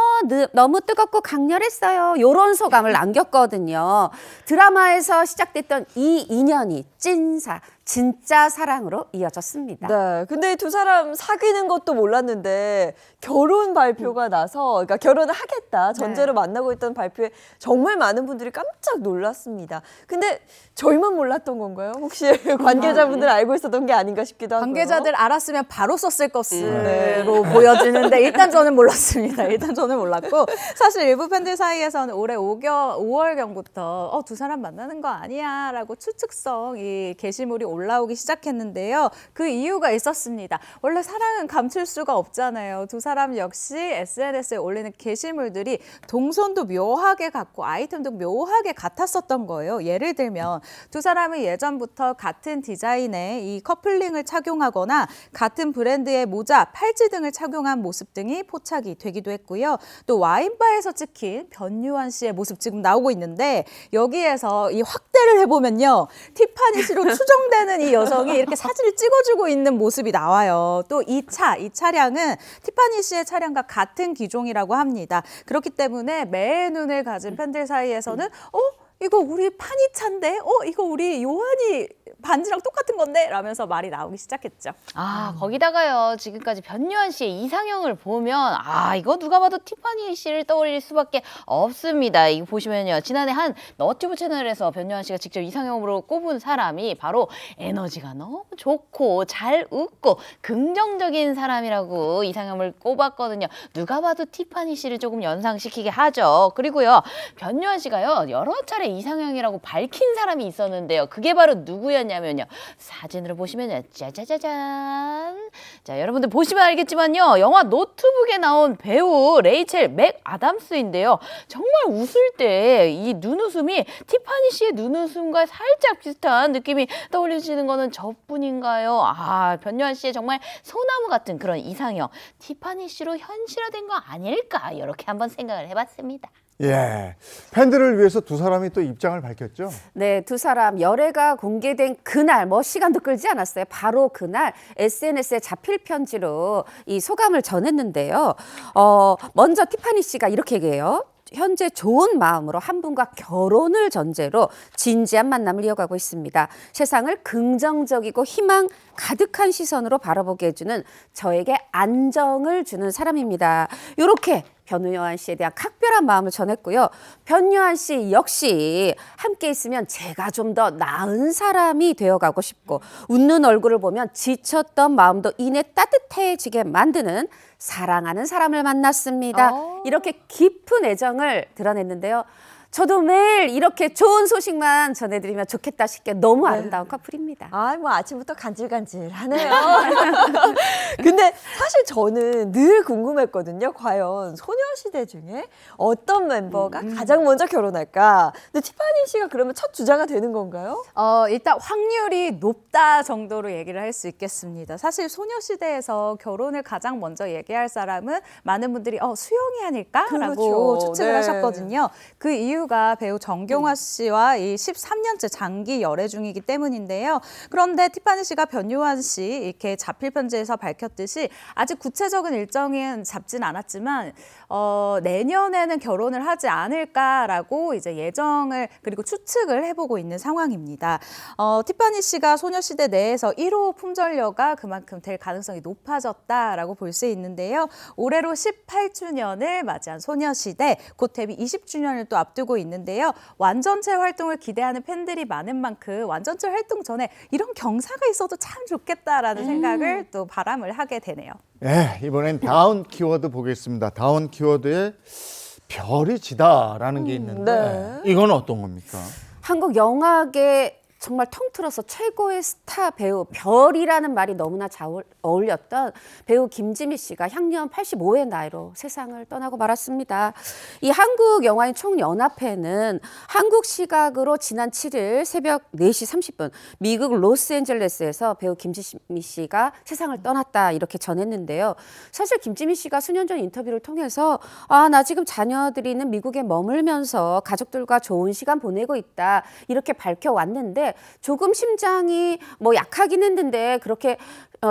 [SPEAKER 14] 너무 뜨겁고 강렬했어요, 이런 소감을 남겼거든요. 드라마에서 시작됐던 이 인연이 찐사, 진짜 사랑으로 이어졌습니다.
[SPEAKER 2] 네, 근데 두 사람 사귀는 것도 몰랐는데 결혼 발표가 나서, 그러니까 결혼을 하겠다 전제로 만나고 있던 발표에 정말 많은 분들이 깜짝 놀랐습니다. 근데 저희만 몰랐던 건가요? 혹시 관계자분들 알고 있었던 게 아닌가 싶기도 하고요.
[SPEAKER 15] 관계자들 알았으면 바로 썼을 것으로 보여지는데 일단 저는 몰랐습니다. 일단 저는 몰랐고 사실 일부 팬들 사이에서는 올해 5월경부터 두 사람 만나는 거 아니야 라고 추측성 이 게시물이 올라오기 시작했는데요. 그 이유가 있었습니다. 원래 사랑은 감출 수가 없잖아요. 두 사람 역시 SNS에 올리는 게시물들이 동선도 묘하게 같고 아이템도 묘하게 같았었던 거예요. 예를 들면 두 사람은 예전부터 같은 디자인의 이 커플링을 착용하거나 같은 브랜드의 모자, 팔찌 등을 착용한 모습 등이 포착이 되기도 했고요. 또 와인바에서 찍힌 변요한 씨의 모습 지금 나오고 있는데 여기에서 이 확대를 해보면요. 티파니 씨로 추정되는 이 여성이 이렇게 사진을 찍어주고 있는 모습이 나와요. 또 이 차량은 티파니 씨의 차량과 같은 기종이라고 합니다. 그렇기 때문에 매의 눈을 가진 팬들 사이에서는 이거 우리 파니 차인데? 이거 우리 요한이 반지랑 똑같은 건데? 라면서 말이 나오기 시작했죠.
[SPEAKER 16] 거기다가요. 지금까지 변요한 씨의 이상형을 보면 이거 누가 봐도 티파니 씨를 떠올릴 수밖에 없습니다. 이거 보시면요. 지난해 한 너튜브 채널에서 변요한 씨가 직접 이상형으로 꼽은 사람이 바로 에너지가 너무 좋고 잘 웃고 긍정적인 사람이라고 이상형을 꼽았거든요. 누가 봐도 티파니 씨를 조금 연상시키게 하죠. 그리고요. 변요한 씨가요. 여러 차례 이상형이라고 밝힌 사람이 있었는데요. 그게 바로 누구였냐면요. 사진으로 보시면요. 짜자자잔. 자, 여러분들 보시면 알겠지만요. 영화 노트북에 나온 배우 레이첼 맥 아담스인데요. 정말 웃을 때 이 눈웃음이 티파니 씨의 눈웃음과 살짝 비슷한 느낌이 떠올리시는 거는 저뿐인가요? 변요한 씨의 정말 소나무 같은 그런 이상형. 티파니 씨로 현실화된 거 아닐까? 이렇게 한번 생각을 해봤습니다.
[SPEAKER 1] 예, 팬들을 위해서 두 사람이 또 입장을 밝혔죠.
[SPEAKER 14] 네, 두 사람 열애가 공개된 그날 시간도 끌지 않았어요. 바로 그날 SNS에 자필 편지로 이 소감을 전했는데요. 먼저 티파니 씨가 이렇게 얘기해요. 현재 좋은 마음으로 한 분과 결혼을 전제로 진지한 만남을 이어가고 있습니다. 세상을 긍정적이고 희망 가득한 시선으로 바라보게 해주는 저에게 안정을 주는 사람입니다. 이렇게 변요한 씨에 대한 각별한 마음을 전했고요. 변요한 씨 역시 함께 있으면 제가 좀 더 나은 사람이 되어가고 싶고 웃는 얼굴을 보면 지쳤던 마음도 이내 따뜻해지게 만드는 사랑하는 사람을 만났습니다. 이렇게 깊은 애정을 드러냈는데요. 저도 매일 이렇게 좋은 소식만 전해드리면 좋겠다 싶게 너무 아름다운 커플입니다.
[SPEAKER 2] 아침부터 간질간질하네요. 근데 사실 저는 늘 궁금했거든요. 과연 소녀시대 중에 어떤 멤버가 가장 먼저 결혼할까? 근데 티파니 씨가 그러면 첫 주자가 되는 건가요?
[SPEAKER 15] 일단 확률이 높다 정도로 얘기를 할 수 있겠습니다. 사실 소녀시대에서 결혼을 가장 먼저 얘기할 사람은 많은 분들이 수영이 아닐까라고 추측을 하셨거든요. 그 이유가 배우 정경화 씨와 이 13년째 장기 열애 중이기 때문인데요. 그런데 티파니 씨가 변요한 씨 이렇게 자필 편지에서 밝혔듯이 아직 구체적인 일정은 잡진 않았지만 내년에는 결혼을 하지 않을까라고 이제 예정을 그리고 추측을 해보고 있는 상황입니다. 티파니 씨가 소녀시대 내에서 1호 품절녀가 그만큼 될 가능성이 높아졌다라고 볼 수 있는데요. 올해로 18주년을 맞이한 소녀시대, 곧 데뷔 20주년을 또 앞두고 있는데요. 완전체 활동을 기대하는 팬들이 많은 만큼 완전체 활동 전에 이런 경사가 있어도 참 좋겠다라는 생각을 또 바람을 하게 되네요.
[SPEAKER 1] 예, 이번엔 다운 키워드 보겠습니다. 다운 키워드에 별이 지다라는 게 있는데 이건 어떤 겁니까?
[SPEAKER 14] 한국 영화계 정말 통틀어서 최고의 스타 배우, 별이라는 말이 너무나 잘 어울렸던 배우 김지미 씨가 향년 85의 나이로 세상을 떠나고 말았습니다. 이 한국영화인 총연합회는 한국 시각으로 지난 7일 새벽 4시 30분 미국 로스앤젤레스에서 배우 김지미 씨가 세상을 떠났다 이렇게 전했는데요. 사실 김지미 씨가 수년 전 인터뷰를 통해서 나 지금 자녀들이 있는 미국에 머물면서 가족들과 좋은 시간 보내고 있다 이렇게 밝혀왔는데 조금 심장이 약하긴 했는데 그렇게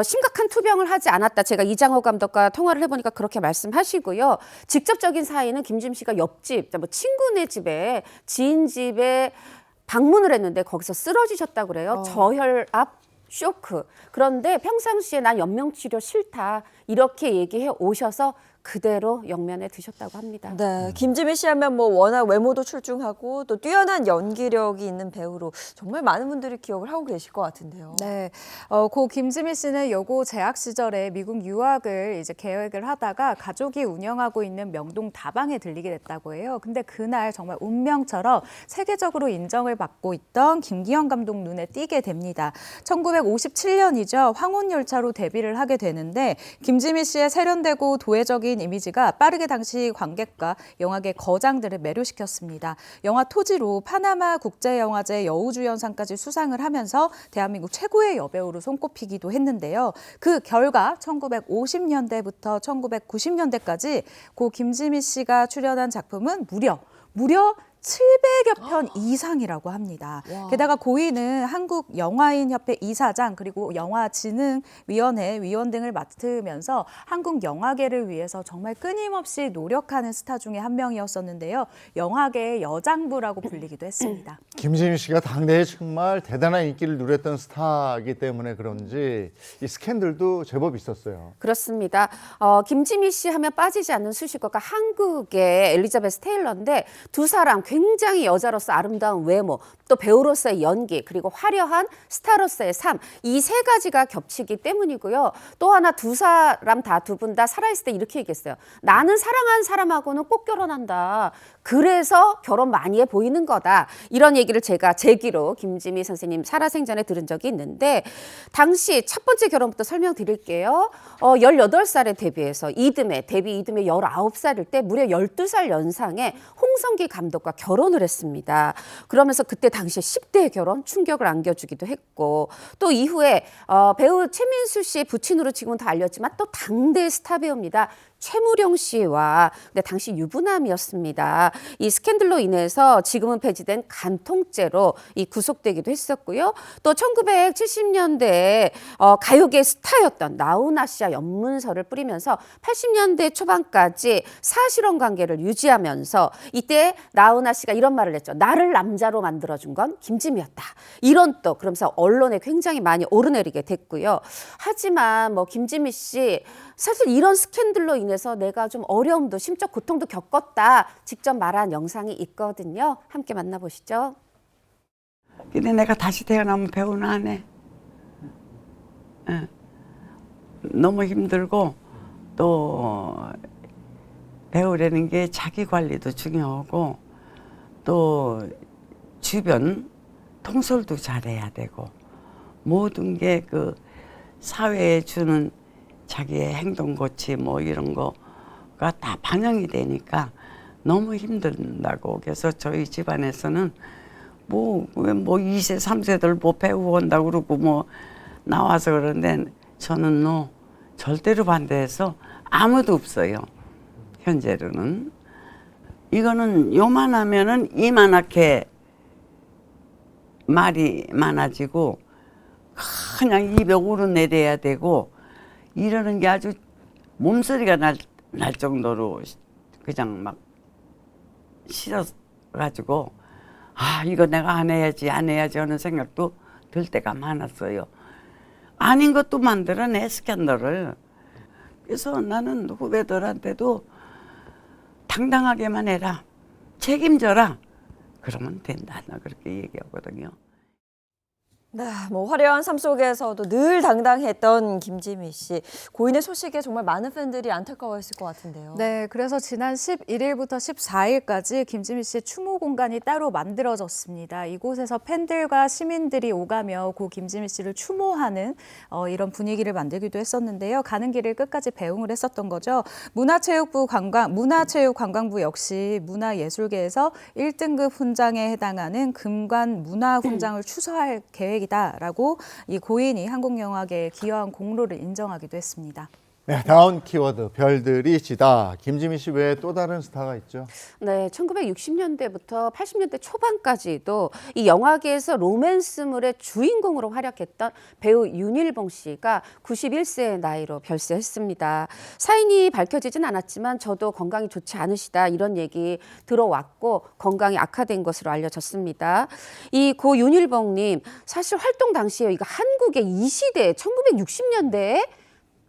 [SPEAKER 14] 심각한 투병을 하지 않았다. 제가 이장호 감독과 통화를 해보니까 그렇게 말씀하시고요. 직접적인 사이는 김지미 씨가 옆집, 친구네 집에 지인 집에 방문을 했는데 거기서 쓰러지셨다고 그래요. 저혈압 쇼크. 그런데 평상시에 난 연명치료 싫다 이렇게 얘기해 오셔서 그대로 영면에 드셨다고 합니다.
[SPEAKER 2] 네, 김지미 씨 하면 뭐 워낙 외모도 출중하고 또 뛰어난 연기력이 있는 배우로 정말 많은 분들이 기억을 하고 계실 것 같은데요.
[SPEAKER 15] 네, 고 김지미 씨는 여고 재학 시절에 미국 유학을 이제 계획을 하다가 가족이 운영하고 있는 명동 다방에 들리게 됐다고 해요. 근데 그날 정말 운명처럼 세계적으로 인정을 받고 있던 김기현 감독 눈에 띄게 됩니다. 1957년이죠. 황혼열차로 데뷔를 하게 되는데 김지미 씨의 세련되고 도회적인 이미지가 빠르게 당시 관객과 영화계 거장들을 매료시켰습니다. 영화 토지로 파나마 국제영화제 여우주연상까지 수상을 하면서 대한민국 최고의 여배우로 손꼽히기도 했는데요. 그 결과 1950년대부터 1990년대까지 고 김지미 씨가 출연한 작품은 무려 700여 편 이상이라고 합니다.
[SPEAKER 2] 와.
[SPEAKER 15] 게다가 고인은 한국영화인협회 이사장 그리고 영화진흥위원회 위원 등을 맡으면서 한국 영화계를 위해서 정말 끊임없이 노력하는 스타 중에 한 명이었었는데요. 영화계의 여장부라고 불리기도 했습니다.
[SPEAKER 1] 김지미 씨가 당대에 정말 대단한 인기를 누렸던 스타이기 때문에 그런지 이 스캔들도 제법 있었어요.
[SPEAKER 14] 그렇습니다. 김지미 씨 하면 빠지지 않는 수식어가 한국의 엘리자베스 테일러인데 두 사람 굉장히 여자로서 아름다운 외모, 또 배우로서의 연기, 그리고 화려한 스타로서의 삶, 이 세 가지가 겹치기 때문이고요. 또 하나 두 분 다 살아있을 때 이렇게 얘기했어요. 나는 사랑한 사람하고는 꼭 결혼한다. 그래서 결혼 많이 해 보이는 거다. 이런 얘기를 제가 제 귀로 김지미 선생님 살아생전에 들은 적이 있는데 당시 첫 번째 결혼부터 설명드릴게요. 18살에 데뷔해서 데뷔 이듬해 19살일 때 무려 12살 연상의 홍성기 감독과 결혼을 했습니다. 그러면서 그때 당시에 10대의 결혼 충격을 안겨주기도 했고 또 이후에 배우 최민수 씨의 부친으로 지금은 다 알렸지만 또 당대 스타 배우입니다. 최무룡 씨와 근데 당시 유부남이었습니다. 이 스캔들로 인해서 지금은 폐지된 간통죄로 구속되기도 했었고요. 또 1970년대에 가요계 스타였던 나훈아 씨와 연문서를 뿌리면서 80년대 초반까지 사실혼 관계를 유지하면서 이때 나훈아 씨가 이런 말을 했죠. 나를 남자로 만들어준 건 김지미였다. 이런 또 그러면서 언론에 굉장히 많이 오르내리게 됐고요. 하지만 뭐 김지미 씨 사실 이런 스캔들로 인해서 내가 좀 어려움도 심적 고통도 겪었다 직접 말한 영상이 있거든요. 함께 만나보시죠.
[SPEAKER 17] 근데 내가 다시 태어나면 배우는 안 해. 너무 힘들고 또 배우라는 게 자기 관리도 중요하고 또 주변 통솔도 잘해야 되고 모든 게 그 사회에 주는 자기의 행동 고치 뭐 이런 거가 다 반영이 되니까 너무 힘든다고. 그래서 저희 집안에서는 뭐 2세, 3세들 뭐 배우 온다고 그러고 뭐 나와서 그러는데 저는 절대로 반대해서 아무도 없어요. 현재로는. 이거는 요만하면은 이만하게 말이 많아지고 그냥 입에 오르내려야 되고 이러는 게 아주 몸소리가 날 정도로 그냥 막 싫어가지고 이거 내가 안 해야지 하는 생각도 들 때가 많았어요. 아닌 것도 만들어내 스캔들을. 그래서 나는 후배들한테도 당당하게만 해라. 책임져라. 그러면 된다. 나 그렇게 얘기하거든요.
[SPEAKER 2] 네, 뭐 화려한 삶 속에서도 늘 당당했던 김지미 씨. 고인의 소식에 정말 많은 팬들이 안타까워했을 것 같은데요.
[SPEAKER 15] 네, 그래서 지난 11일부터 14일까지 김지미 씨의 추모 공간이 따로 만들어졌습니다. 이곳에서 팬들과 시민들이 오가며 고 김지미 씨를 추모하는 이런 분위기를 만들기도 했었는데요. 가는 길을 끝까지 배웅을 했었던 거죠. 문화체육관광부 역시 문화예술계에서 1등급 훈장에 해당하는 금관 문화훈장을 추서할 계획이다라고 이 고인이 한국영화계에 기여한 공로를 인정하기도 했습니다.
[SPEAKER 1] 네, 다음 키워드 별들이 지다. 김지미 씨 외에 또 다른 스타가 있죠?
[SPEAKER 14] 네, 1960년대부터 80년대 초반까지도 이 영화계에서 로맨스물의 주인공으로 활약했던 배우 윤일봉 씨가 91세의 나이로 별세했습니다. 사인이 밝혀지진 않았지만 저도 건강이 좋지 않으시다 이런 얘기 들어왔고 건강이 악화된 것으로 알려졌습니다. 이 고 윤일봉님 사실 활동 당시에 이거 한국의 이 시대 1960년대에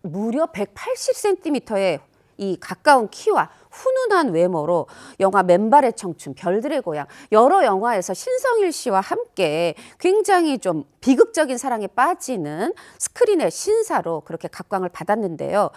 [SPEAKER 14] 무려 180cm의 이 가까운 키와 훈훈한 외모로 영화 맨발의 청춘, 별들의 고향 여러 영화에서 신성일 씨와 함께 굉장히 좀 비극적인 사랑에 빠지는 스크린의 신사로 그렇게 각광을 받았는데요.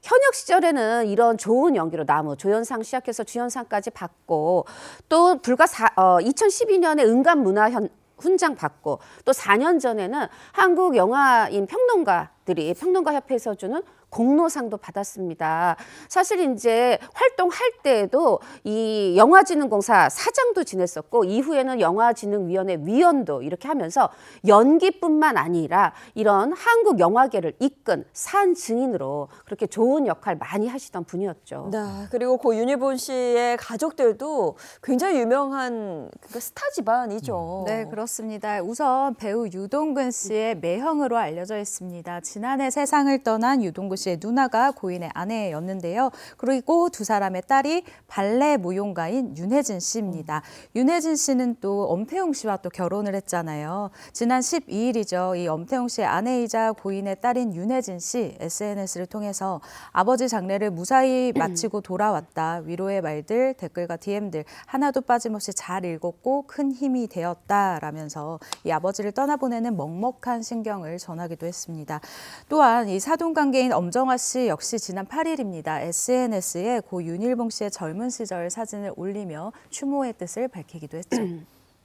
[SPEAKER 14] 현역 시절에는 이런 좋은 연기로 나무, 조연상 시작해서 주연상까지 받고 또 불과 2012년에 은간문화훈장 받고 또 4년 전에는 한국 영화인 평론가들이 평론가협회에서 주는 공로상도 받았습니다. 사실 이제 활동할 때에도 이 영화진흥공사 사장도 지냈었고 이후에는 영화진흥위원회 위원도 이렇게 하면서 연기뿐만 아니라 이런 한국 영화계를 이끈 산 증인으로 그렇게 좋은 역할 많이 하시던 분이었죠.
[SPEAKER 2] 네, 그리고 고 윤일봉 씨의 가족들도 굉장히 유명한 스타 집안이죠.
[SPEAKER 15] 네, 그렇습니다. 우선 배우 유동근 씨의 매형으로 알려져 있습니다. 지난해 세상을 떠난 유동근 씨의 누나가 고인의 아내였는데요. 그리고 두 사람의 딸이 발레 무용가인 윤혜진 씨입니다. 윤혜진 씨는 또 엄태웅 씨와 또 결혼을 했잖아요. 지난 12일이죠. 이 엄태웅 씨의 아내이자 고인의 딸인 윤혜진 씨 SNS를 통해서 아버지 장례를 무사히 마치고 돌아왔다. 위로의 말들, 댓글과 DM들 하나도 빠짐없이 잘 읽었고 큰 힘이 되었다라면서 이 아버지를 떠나보내는 먹먹한 심경을 전하기도 했습니다. 또한 이 사돈관계인 엄정화 씨 역시 지난 8일입니다. SNS에 고 윤일봉 씨의 젊은 시절 사진을 올리며 추모의 뜻을 밝히기도 했죠.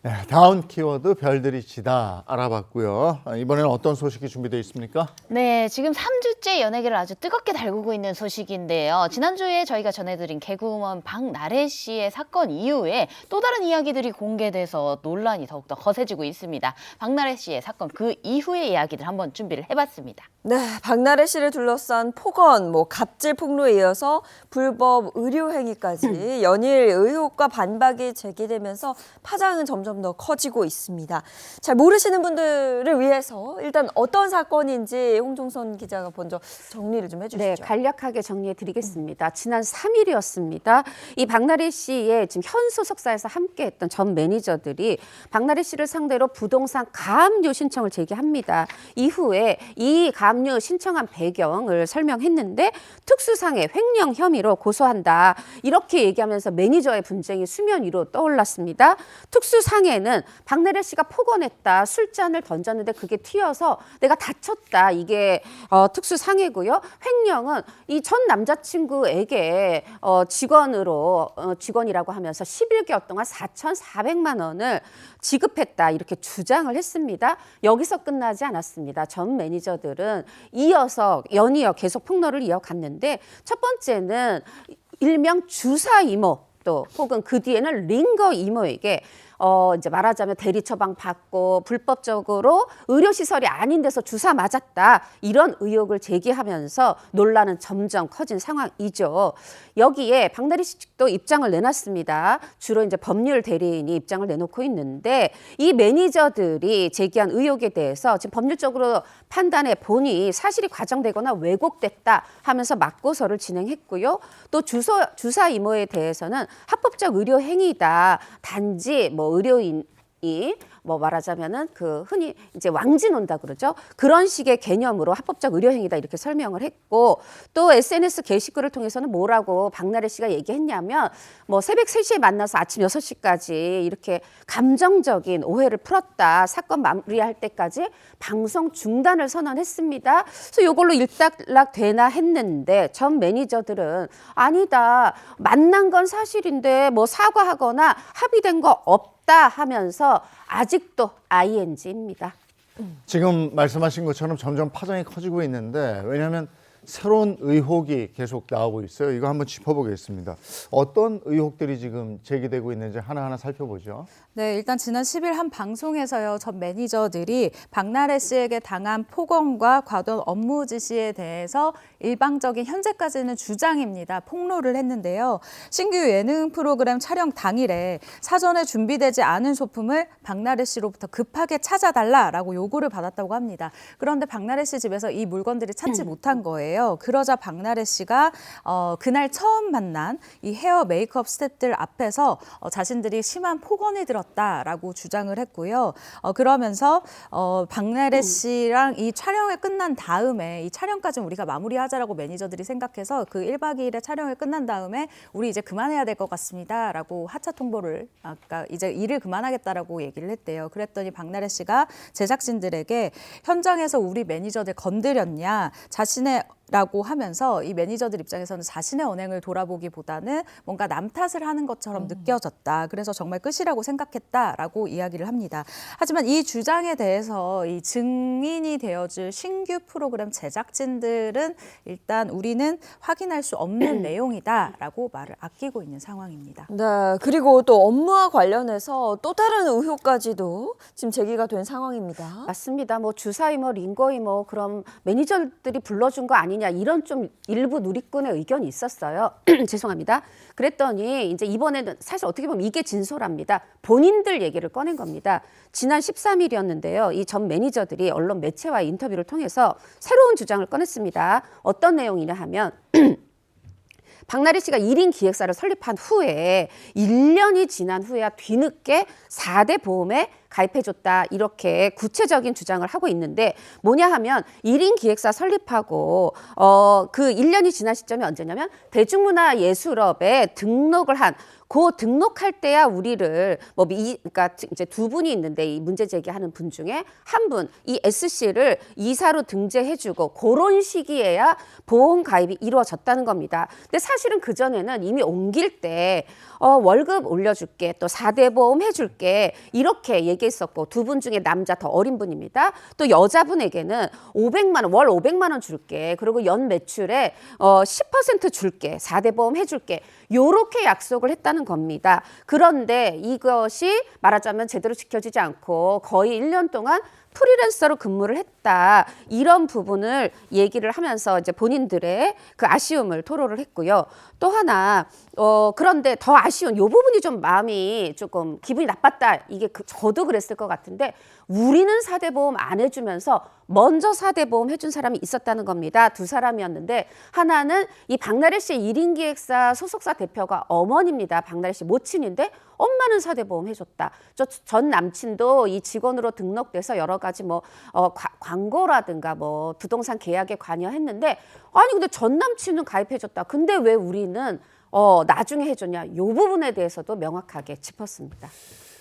[SPEAKER 1] 네, 다음 키워드 별들이 지다 알아봤고요. 이번에는 어떤 소식이 준비되어 있습니까?
[SPEAKER 16] 네, 지금 3주째 연예계를 아주 뜨겁게 달구고 있는 소식인데요. 지난주에 저희가 전해드린 개그우먼 박나래 씨의 사건 이후에 또 다른 이야기들이 공개돼서 논란이 더욱더 거세지고 있습니다. 박나래 씨의 사건 그 이후의 이야기들 한번 준비를 해봤습니다.
[SPEAKER 2] 네, 박나래 씨를 둘러싼 폭언, 갑질 폭로에 이어서 불법 의료 행위까지 연일 의혹과 반박이 제기되면서 파장은 점점 더 커지고 있습니다. 잘 모르시는 분들을 위해서 일단 어떤 사건인지 홍종선 기자가 먼저 정리를 좀 해주시죠.
[SPEAKER 14] 네, 간략하게 정리해 드리겠습니다. 지난 3일이었습니다. 이 박나래 씨의 지금 현 소속사에서 함께했던 전 매니저들이 박나래 씨를 상대로 부동산 가압류 신청을 제기합니다. 이후에 이 가압류 신청한 배경을 설명했는데 특수상해 횡령 혐의로 고소한다. 이렇게 얘기하면서 매니저의 분쟁이 수면 위로 떠올랐습니다. 특수상해는 박나래 씨가 폭언했다. 술잔을 던졌는데 그게 튀어서 내가 다쳤다. 이게 특수상해고요. 횡령은 이 전 남자친구에게 직원이라고 하면서 11개월 동안 4,400만 원을 지급했다. 이렇게 주장을 했습니다. 여기서 끝나지 않았습니다. 전 매니저들은 연이어 계속 폭로를 이어갔는데 첫 번째는 일명 주사 이모 또 혹은 그 뒤에는 링거 이모에게 이제 말하자면 대리 처방 받고 불법적으로 의료시설이 아닌 데서 주사 맞았다. 이런 의혹을 제기하면서 논란은 점점 커진 상황이죠. 여기에 박나래 씨 측도 입장을 내놨습니다. 주로 이제 법률 대리인이 입장을 내놓고 있는데 이 매니저들이 제기한 의혹에 대해서 지금 법률적으로 판단해 보니 사실이 과장되거나 왜곡됐다 하면서 맞고서를 진행했고요. 또 주사 이모에 대해서는 합법적 의료 행위다. 단지 의료인이 말하자면은 흔히 이제 왕진온다 그러죠. 그런 식의 개념으로 합법적 의료행위다 이렇게 설명을 했고 또 SNS 게시글을 통해서는 뭐라고 박나래 씨가 얘기했냐면 새벽 3시에 만나서 아침 6시까지 이렇게 감정적인 오해를 풀었다. 사건 마무리할 때까지 방송 중단을 선언했습니다. 그래서 이걸로 일단락 되나 했는데 전 매니저들은 아니다. 만난 건 사실인데 사과하거나 합의된 거 없다 하면서 아직도 ING입니다.
[SPEAKER 1] 지금 말씀하신 것처럼 점점 파장이 커지고 있는데 왜냐하면 새로운 의혹이 계속 나오고 있어요. 이거 한번 짚어보겠습니다. 어떤 의혹들이 지금 제기되고 있는지 하나하나 살펴보죠.
[SPEAKER 15] 네, 일단 지난 10일 한 방송에서요, 전 매니저들이 박나래 씨에게 당한 폭언과 과도한 업무 지시에 대해서 일방적인 현재까지는 주장입니다. 폭로를 했는데요. 신규 예능 프로그램 촬영 당일에 사전에 준비되지 않은 소품을 박나래 씨로부터 급하게 찾아달라라고 요구를 받았다고 합니다. 그런데 박나래 씨 집에서 이 물건들이 찾지 못한 거예요. 그러자 박나래 씨가 그날 처음 만난 이 헤어 메이크업 스태프들 앞에서 자신들이 심한 폭언이 들었다라고 주장을 했고요. 그러면서 박나래 씨랑 이 촬영이 끝난 다음에 이 촬영까지는 우리가 마무리하자라고 매니저들이 생각해서 그 1박 2일의 촬영이 끝난 다음에 우리 이제 그만해야 될 것 같습니다라고 하차 통보를 아까 이제 일을 그만하겠다라고 얘기를 했대요. 그랬더니 박나래 씨가 제작진들에게 현장에서 우리 매니저들 건드렸냐 라고 하면서 이 매니저들 입장에서는 자신의 언행을 돌아보기보다는 뭔가 남 탓을 하는 것처럼 느껴졌다. 그래서 정말 끝이라고 생각했다라고 이야기를 합니다. 하지만 이 주장에 대해서 이 증인이 되어줄 신규 프로그램 제작진들은 일단 우리는 확인할 수 없는 내용이다라고 말을 아끼고 있는 상황입니다.
[SPEAKER 2] 네, 그리고 또 업무와 관련해서 또 다른 의혹까지도 지금 제기가 된 상황입니다.
[SPEAKER 14] 맞습니다. 뭐 주사위 뭐 링거이 뭐 그럼 매니저들이 불러준 거 아니냐 이런 좀 일부 누리꾼의 의견이 있었어요. 죄송합니다. 그랬더니 이제 이번에는 사실 어떻게 보면 이게 진솔합니다. 본인들 얘기를 꺼낸 겁니다. 지난 13일이었는데요. 이 전 매니저들이 언론 매체와의 인터뷰를 통해서 새로운 주장을 꺼냈습니다. 어떤 내용이냐 하면 박나래 씨가 1인 기획사를 설립한 후에 1년이 지난 후에야 뒤늦게 4대 보험에 가입해줬다 이렇게 구체적인 주장을 하고 있는데 뭐냐 하면 1인 기획사 설립하고 그 1년이 지난 시점이 언제냐면 대중문화예술업에 등록을 한 그 등록할 때야 우리를 그러니까 이제 두 분이 있는데 이 문제 제기하는 분 중에 한 분 이 S 씨를 이사로 등재해주고 그런 시기에야 보험 가입이 이루어졌다는 겁니다. 근데 사실은 그 전에는 이미 옮길 때 월급 올려줄게 또 4대 보험 해줄게 이렇게 얘기했었고 두 분 중에 남자 더 어린 분입니다. 또 여자분에게는 500만 원, 월 500만 원 줄게 그리고 연 매출에 10% 줄게 4대 보험 해줄게 요렇게 약속을 했다는 겁니다. 그런데 이것이 말하자면 제대로 지켜지지 않고 거의 1년 동안 프리랜서로 근무를 했다. 이런 부분을 얘기를 하면서 이제 본인들의 그 아쉬움을 토로를 했고요. 또 하나 그런데 더 아쉬운 이 부분이 좀 마음이 조금 기분이 나빴다. 이게 저도 그랬을 것 같은데 우리는 4대 보험 안 해주면서 먼저 4대 보험 해준 사람이 있었다는 겁니다. 두 사람이었는데 하나는 이 박나래 씨의 1인 기획사 소속사 대표가 어머니입니다. 박나래 씨 모친인데 엄마는 4대 보험 해줬다. 전 남친도 이 직원으로 등록돼서 여러 가지 뭐 광고라든가 뭐 부동산 계약에 관여했는데 아니 근데 전 남친은 가입해줬다. 근데 왜 우리는 나중에 해줬냐. 이 부분에 대해서도 명확하게 짚었습니다.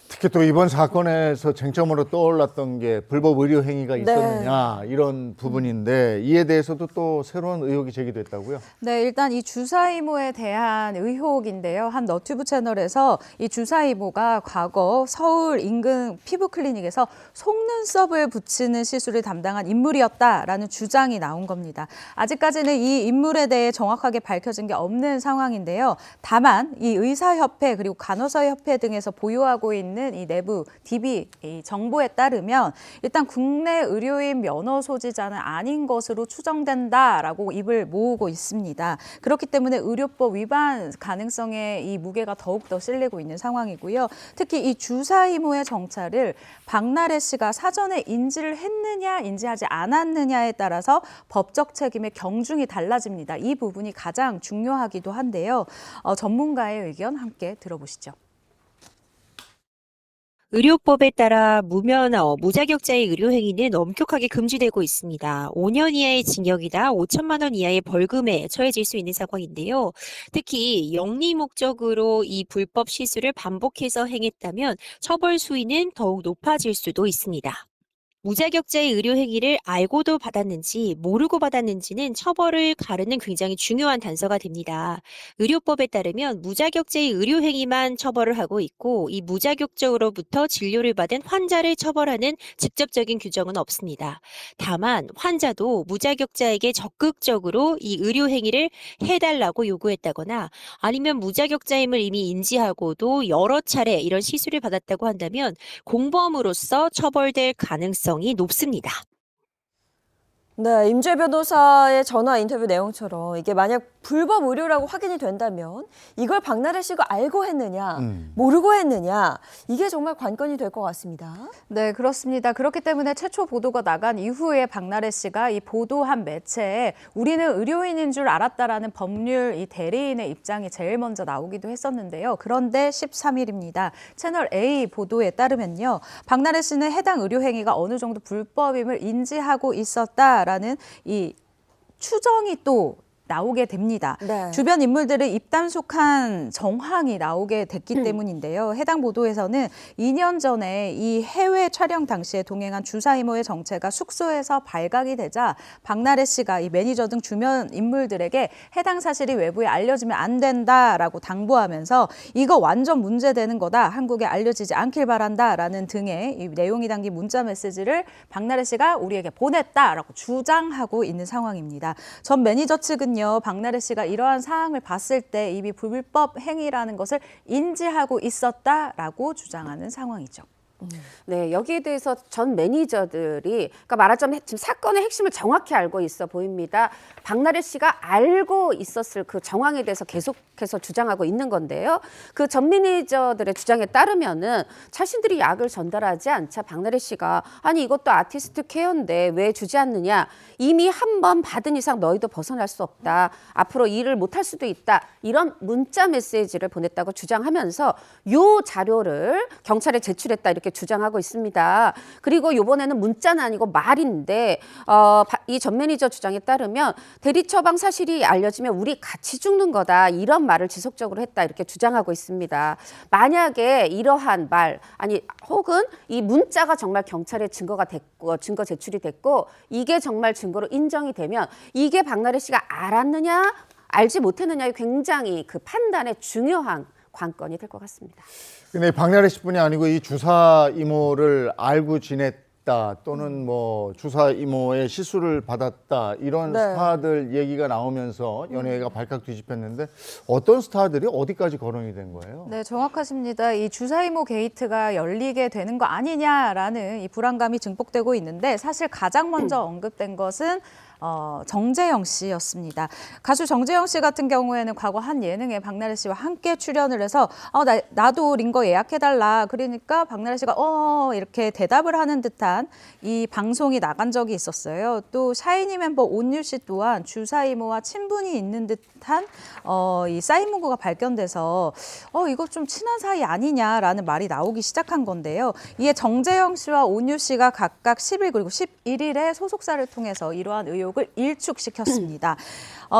[SPEAKER 1] 특히 또 이번 사건에서 쟁점으로 떠올랐던 게 불법 의료 행위가 있었느냐 이런 부분인데 이에 대해서도 또 새로운 의혹이 제기됐다고요?
[SPEAKER 15] 네, 일단 이 주사이모에 대한 의혹인데요. 한 너튜브 채널에서 이 주사이모가 과거 서울 인근 피부 클리닉에서 속눈썹을 붙이는 시술을 담당한 인물이었다라는 주장이 나온 겁니다. 아직까지는 이 인물에 대해 정확하게 밝혀진 게 없는 상황인데요. 다만 이 의사협회 그리고 간호사협회 등에서 보유하고 있는 이 내부 DB 이 정보에 따르면 일단 국내 의료인 면허 소지자는 아닌 것으로 추정된다라고 입을 모으고 있습니다. 그렇기 때문에 의료법 위반 가능성에 이 무게가 더욱더 실리고 있는 상황이고요. 특히 이 주사이모의 정찰을 박나래 씨가 사전에 인지를 했느냐 인지하지 않았느냐에 따라서 법적 책임의 경중이 달라집니다. 이 부분이 가장 중요하기도 한데요. 전문가의 의견 함께 들어보시죠.
[SPEAKER 18] 의료법에 따라 무면허, 무자격자의 의료행위는 엄격하게 금지되고 있습니다. 5년 이하의 징역이나 5천만 원 이하의 벌금에 처해질 수 있는 상황인데요. 특히 영리 목적으로 이 불법 시술을 반복해서 행했다면 처벌 수위는 더욱 높아질 수도 있습니다. 무자격자의 의료 행위를 알고도 받았는지 모르고 받았는지는 처벌을 가르는 굉장히 중요한 단서가 됩니다. 의료법에 따르면 무자격자의 의료 행위만 처벌을 하고 있고 이 무자격자로부터 진료를 받은 환자를 처벌하는 직접적인 규정은 없습니다. 다만 환자도 무자격자에게 적극적으로 이 의료 행위를 해달라고 요구했다거나 아니면 무자격자임을 이미 인지하고도 여러 차례 이런 시술을 받았다고 한다면 공범으로서 처벌될 가능성이 높습니다.
[SPEAKER 2] 네, 임주혜 변호사의 전화 인터뷰 내용처럼 이게 만약 불법 의료라고 확인이 된다면 이걸 박나래 씨가 알고 했느냐, 모르고 했느냐, 이게 정말 관건이 될 것 같습니다.
[SPEAKER 15] 네, 그렇습니다. 그렇기 때문에 최초 보도가 나간 이후에 박나래 씨가 이 보도한 매체에 우리는 의료인인 줄 알았다라는 법률 이 대리인의 입장이 제일 먼저 나오기도 했었는데요. 그런데 13일입니다. 채널 A 보도에 따르면요. 박나래 씨는 해당 의료 행위가 어느 정도 불법임을 인지하고 있었다라는 이 추정이 또 나오게 됩니다.
[SPEAKER 2] 네.
[SPEAKER 15] 주변 인물들의 입단속한 정황이 나오게 됐기 때문인데요. 해당 보도에서는 2년 전에 이 해외 촬영 당시에 동행한 주사 이모의 정체가 숙소에서 발각이 되자 박나래 씨가 이 매니저 등 주변 인물들에게 해당 사실이 외부에 알려지면 안 된다라고 당부하면서 이거 완전 문제되는 거다. 한국에 알려지지 않길 바란다라는 등의 이 내용이 담긴 문자 메시지를 박나래 씨가 우리에게 보냈다라고 주장하고 있는 상황입니다. 전 매니저 측은 박나래 씨가 이러한 사항을 봤을 때 이미 불법 행위라는 것을 인지하고 있었다라고 주장하는 상황이죠.
[SPEAKER 14] 네, 여기에 대해서 전 매니저들이 그러니까 말하자면 지금 사건의 핵심을 정확히 알고 있어 보입니다. 박나래 씨가 알고 있었을 그 정황에 대해서 계속해서 주장하고 있는 건데요. 그 전 매니저들의 주장에 따르면은 자신들이 약을 전달하지 않자 박나래 씨가 아니 이것도 아티스트 케어인데 왜 주지 않느냐. 이미 한 번 받은 이상 너희도 벗어날 수 없다. 앞으로 일을 못할 수도 있다. 이런 문자 메시지를 보냈다고 주장하면서 요 자료를 경찰에 제출했다 이렇게 주장하고 있습니다. 그리고 이번에는 문자는 아니고 말인데 이 전 매니저 주장에 따르면 대리 처방 사실이 알려지면 우리 같이 죽는 거다. 이런 말을 지속적으로 했다 이렇게 주장하고 있습니다. 만약에 이러한 말 아니 혹은 이 문자가 정말 경찰에 증거 제출이 됐고 이게 정말 증거로 인정이 되면 이게 박나래 씨가 알았느냐 알지 못했느냐의 굉장히 그 판단에 중요한 관건이 될 것 같습니다.
[SPEAKER 1] 근데 박나래 씨뿐이 아니고 이 주사 이모를 알고 지냈다 또는 뭐 주사 이모의 시술을 받았다 이런
[SPEAKER 2] 네.
[SPEAKER 1] 스타들 얘기가 나오면서 연예계가 발칵 뒤집혔는데 어떤 스타들이 어디까지 거론이 된 거예요?
[SPEAKER 15] 네, 정확하십니다. 이 주사이모 게이트가 열리게 되는 거 아니냐라는 이 불안감이 증폭되고 있는데 사실 가장 먼저 언급된 것은 정재영 씨였습니다. 가수 정재영 씨 같은 경우에는 과거 한 예능에 박나래 씨와 함께 출연을 해서 나도 링거 예약해달라. 그러니까 박나래 씨가 이렇게 대답을 하는 듯한 이 방송이 나간 적이 있었어요. 또 샤이니 멤버 온유 씨 또한 주사 이모와 친분이 있는 듯한 이 사인 문구가 발견돼서 이거 좀 친한 사이 아니냐라는 말이 나오기 시작한 건데요. 이에 정재영 씨와 온유 씨가 각각 10일 그리고 11일에 소속사를 통해서 이러한 의혹을 일축시켰습니다.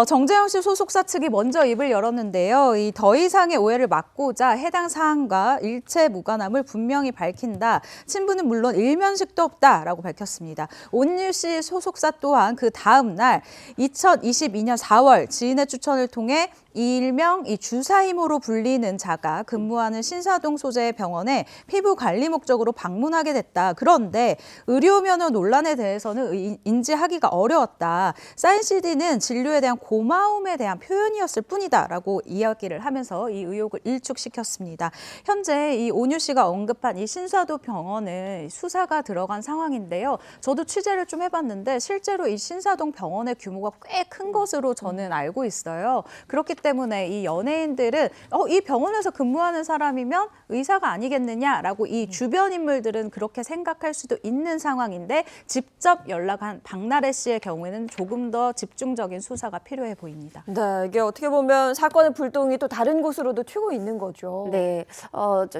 [SPEAKER 15] 정재영 씨 소속사 측이 먼저 입을 열었는데요. 이 더 이상의 오해를 막고자 해당 사항과 일체 무관함을 분명히 밝힌다. 친분은 물론 일면식도 없다라고 밝혔습니다. 온유 씨 소속사 또한 그 다음 날 2022년 4월 지인의 추천을 통해 일명 이 주사이모로 불리는 자가 근무하는 신사동 소재의 병원에 피부 관리 목적으로 방문하게 됐다. 그런데 의료 면허 논란에 대해서는 인지하기가 어려웠다. 사인 CD는 진료에 대한 고마움에 대한 표현이었을 뿐이다라고 이야기를 하면서 이 의혹을 일축시켰습니다. 현재 이 온유 씨가 언급한 이 신사동 병원은 수사가 들어간 상황인데요. 저도 취재를 좀 해봤는데 실제로 이 신사동 병원의 규모가 꽤 큰 것으로 저는 알고 있어요. 그렇기 때문에 이 연예인들은 이 병원에서 근무하는 사람이면 의사가 아니겠느냐라고 이 주변 인물들은 그렇게 생각할 수도 있는 상황인데 직접 연락한 박나래 씨의 경우에는 조금 더 집중적인 수사가 필요해 보입니다.
[SPEAKER 2] 네, 이게 어떻게 보면 사건의 불똥이 또 다른 곳으로도 튀고 있는 거죠.
[SPEAKER 14] 네,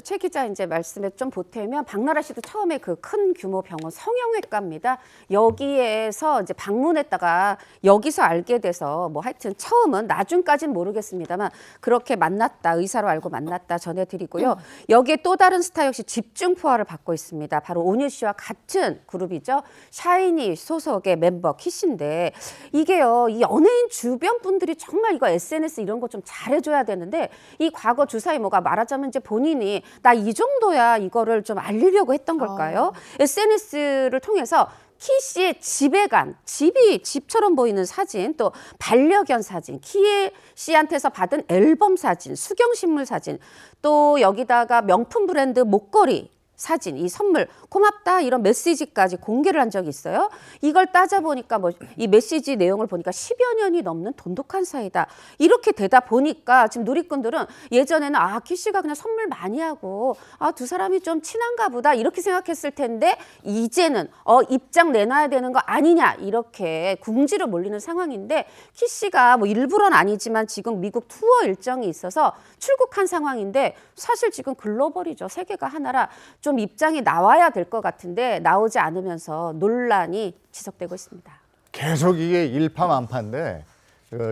[SPEAKER 14] 최 기자 이제 말씀에 좀 보태면 박나래 씨도 처음에 그 큰 규모 병원 성형외과입니다. 여기에서 이제 방문했다가 여기서 알게 돼서 뭐 하여튼 처음은 나중까지는 모르겠. 모르겠습니다만 그렇게 만났다, 의사로 알고 만났다 전해드리고요. 여기에 또 다른 스타 역시 집중 포화를 받고 있습니다. 바로 온유 씨와 같은 그룹이죠. 샤이니 소속의 멤버 키씨인데 이게요, 이 연예인 주변 분들이 정말 이거 SNS 이런 거 좀 잘해줘야 되는데 이 과거 주사 이모가 말하자면 이제 본인이 나 이 정도야 이거를 좀 알리려고 했던 걸까요? SNS를 통해서 키씨의 집에 간, 집이 집처럼 보이는 사진, 또 반려견 사진, 키 씨한테서 받은 앨범 사진, 수경식물 사진, 또 여기다가 명품 브랜드 목걸이 사진, 이 선물 고맙다 이런 메시지까지 공개를 한 적이 있어요. 이걸 따져보니까 뭐 이 메시지 내용을 보니까 10여 년이 넘는 돈독한 사이다. 이렇게 되다 보니까 지금 누리꾼들은 예전에는 아, 키씨가 그냥 선물 많이 하고 아, 두 사람이 좀 친한가 보다 이렇게 생각했을 텐데 이제는 입장 내놔야 되는 거 아니냐 이렇게 궁지로 몰리는 상황인데 키씨가 뭐 일부러는 아니지만 지금 미국 투어 일정이 있어서 출국한 상황인데 사실 지금 글로벌이죠. 세계가 하나라 좀 입장이 나와야 될 것 같은데 나오지 않으면서 논란이 지속되고 있습니다.
[SPEAKER 1] 계속 이게 일파만파인데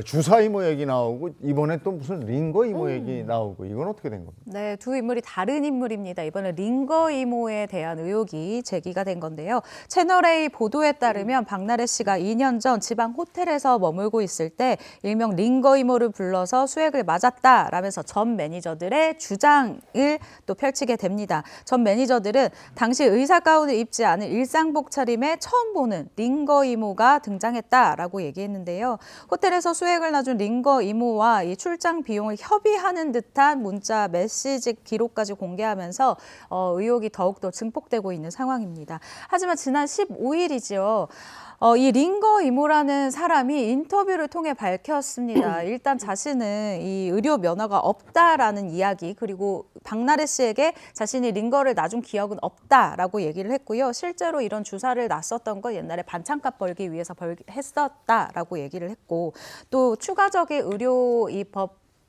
[SPEAKER 1] 주사 이모 얘기 나오고 이번에 또 무슨 링거 이모 얘기 나오고 이건 어떻게 된 겁니까?
[SPEAKER 15] 네, 두 인물이 다른 인물입니다. 이번에 링거 이모에 대한 의혹이 제기가 된 건데요. 채널A 보도에 따르면 박나래 씨가 2년 전 지방 호텔에서 머물고 있을 때 일명 링거 이모를 불러서 수액을 맞았다라면서 전 매니저들의 주장을 또 펼치게 됩니다. 전 매니저들은 당시 의사 가운을 입지 않은 일상복 차림에 처음 보는 링거 이모가 등장했다라고 얘기했는데요. 호텔에서 수액을 놔준 링거 이모와 이 출장 비용을 협의하는 듯한 문자 메시지 기록까지 공개하면서 의혹이 더욱더 증폭되고 있는 상황입니다. 하지만 지난 15일이죠. 이 링거 이모라는 사람이 인터뷰를 통해 밝혔습니다. 일단 자신은 이 의료 면허가 없다라는 이야기, 그리고 박나래 씨에게 자신이 링거를 놔준 기억은 없다라고 얘기를 했고요. 실제로 이런 주사를 놨었던 건 옛날에 반찬값 벌기 위해서 했었다라고 얘기를 했고, 또 추가적인 의료 이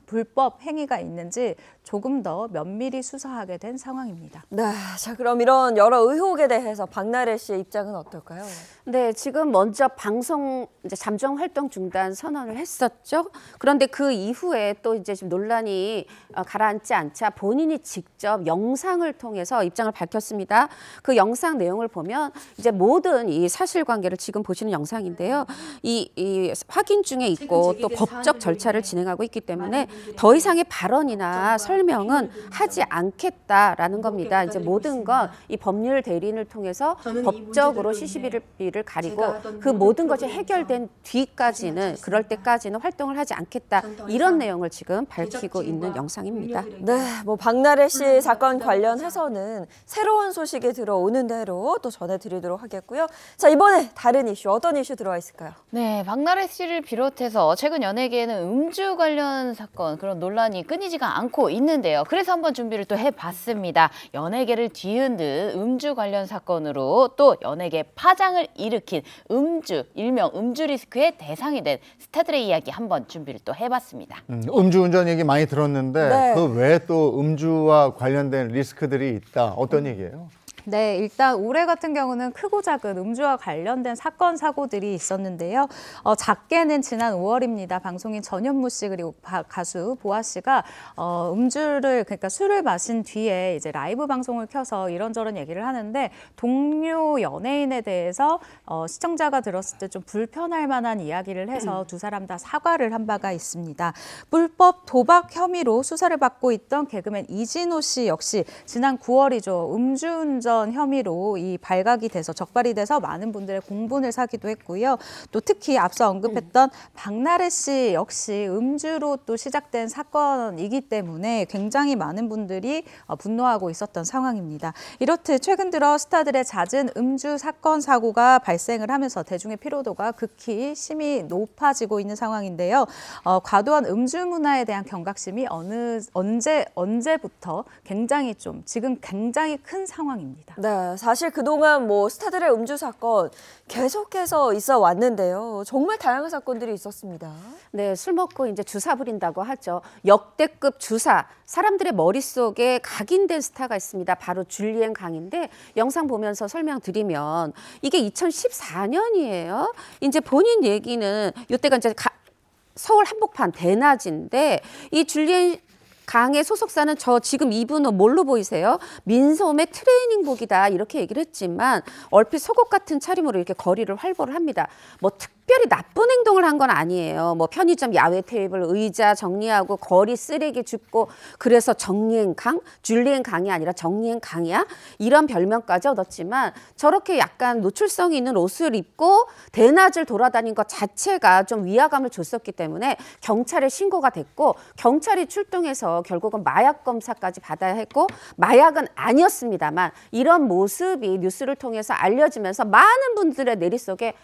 [SPEAKER 15] 불법 행위가 있는지 조금 더 면밀히 수사하게 된 상황입니다.
[SPEAKER 2] 네, 자 그럼 이런 여러 의혹에 대해서 박나래 씨의 입장은 어떨까요?
[SPEAKER 14] 네, 지금 먼저 방송 이제 잠정 활동 중단 선언을 했었죠. 그런데 그 이후에 또 이제 지금 논란이 가라앉지 않자 본인이 직접 영상을 통해서 입장을 밝혔습니다. 그 영상 내용을 보면 이제 모든 이 사실관계를 지금 보시는 영상인데요. 이 확인 중에 있고 또 법적 절차를 진행하고 있기 때문에 더 이상의 발언이나 설명은 하지 않겠다라는 겁니다. 이제 모든 건 이 법률 대리인을 통해서 법적으로 시시비를 가리고 그 모든 것이 해결된 뒤까지는 그럴 때까지는 활동을 하지 않겠다 이런 내용을 지금 밝히고 있는 영상입니다.
[SPEAKER 2] 네, 뭐 박나래 씨 사건 관련해서는 새로운 소식이 들어오는 대로 또 전해드리도록 하겠고요. 자 이번에 다른 이슈 어떤 이슈 들어와 있을까요?
[SPEAKER 16] 네, 박나래 씨를 비롯해서 최근 연예계에는 음주 관련 사건 그런 논란이 끊이지가 않고 있는데요. 그래서 한번 준비를 또 해봤습니다. 연예계를 뒤흔든 음주 관련 사건으로 또 연예계 파장을 일으킨 음주, 일명 음주 리스크의 대상이 된 스타들의 이야기 한번 준비를 또 해봤습니다.
[SPEAKER 1] 음주운전 얘기 많이 들었는데
[SPEAKER 2] 네.
[SPEAKER 1] 그 외에 또 음주와 관련된 리스크들이 있다. 어떤 얘기예요?
[SPEAKER 15] 네, 일단 올해 같은 경우는 크고 작은 음주와 관련된 사건, 사고들이 있었는데요. 작게는 지난 5월입니다. 방송인 전현무 씨 그리고 가수 보아 씨가 그러니까 술을 마신 뒤에 이제 라이브 방송을 켜서 이런저런 얘기를 하는데 동료 연예인에 대해서 시청자가 들었을 때 좀 불편할 만한 이야기를 해서 두 사람 다 사과를 한 바가 있습니다. 불법 도박 혐의로 수사를 받고 있던 개그맨 이진호 씨 역시 지난 9월이죠. 음주운전 혐의로 이 발각이 돼서 적발이 돼서 많은 분들의 공분을 사기도 했고요. 또 특히 앞서 언급했던 박나래 씨 역시 음주로 또 시작된 사건이기 때문에 굉장히 많은 분들이 분노하고 있었던 상황입니다. 이렇듯 최근 들어 스타들의 잦은 음주 사건 사고가 발생을 하면서 대중의 피로도가 극히 심히 높아지고 있는 상황인데요. 과도한 음주 문화에 대한 경각심이 언제부터 지금 굉장히 큰 상황입니다.
[SPEAKER 2] 네, 사실 그동안 뭐 스타들의 음주 사건 계속해서 있어 왔는데요. 정말 다양한 사건들이 있었습니다.
[SPEAKER 14] 네, 술 먹고 이제 주사 부린다고 하죠. 역대급 주사, 사람들의 머릿속에 각인된 스타가 있습니다. 바로 줄리엔 강인데 영상 보면서 설명드리면 이게 2014년이에요. 이제 본인 얘기는 이때가 이제 서울 한복판 대낮인데 이 줄리엔 강의 소속사는 저 지금 이분은 뭘로 보이세요? 민소매 트레이닝복이다 이렇게 얘기를 했지만 얼핏 속옷 같은 차림으로 이렇게 거리를 활보를 합니다. 뭐 특별히 나쁜 행동을 한 건 아니에요. 뭐 편의점 야외 테이블 의자 정리하고 거리 쓰레기 줍고 그래서 정리행 강, 줄리엔 강이 아니라 정리행 강이야? 이런 별명까지 얻었지만 저렇게 약간 노출성이 있는 옷을 입고 대낮을 돌아다닌 것 자체가 좀 위화감을 줬었기 때문에 경찰에 신고가 됐고 경찰이 출동해서 결국은 마약 검사까지 받아야 했고 마약은 아니었습니다만 이런 모습이 뉴스를 통해서 알려지면서 많은 분들의 내리 속에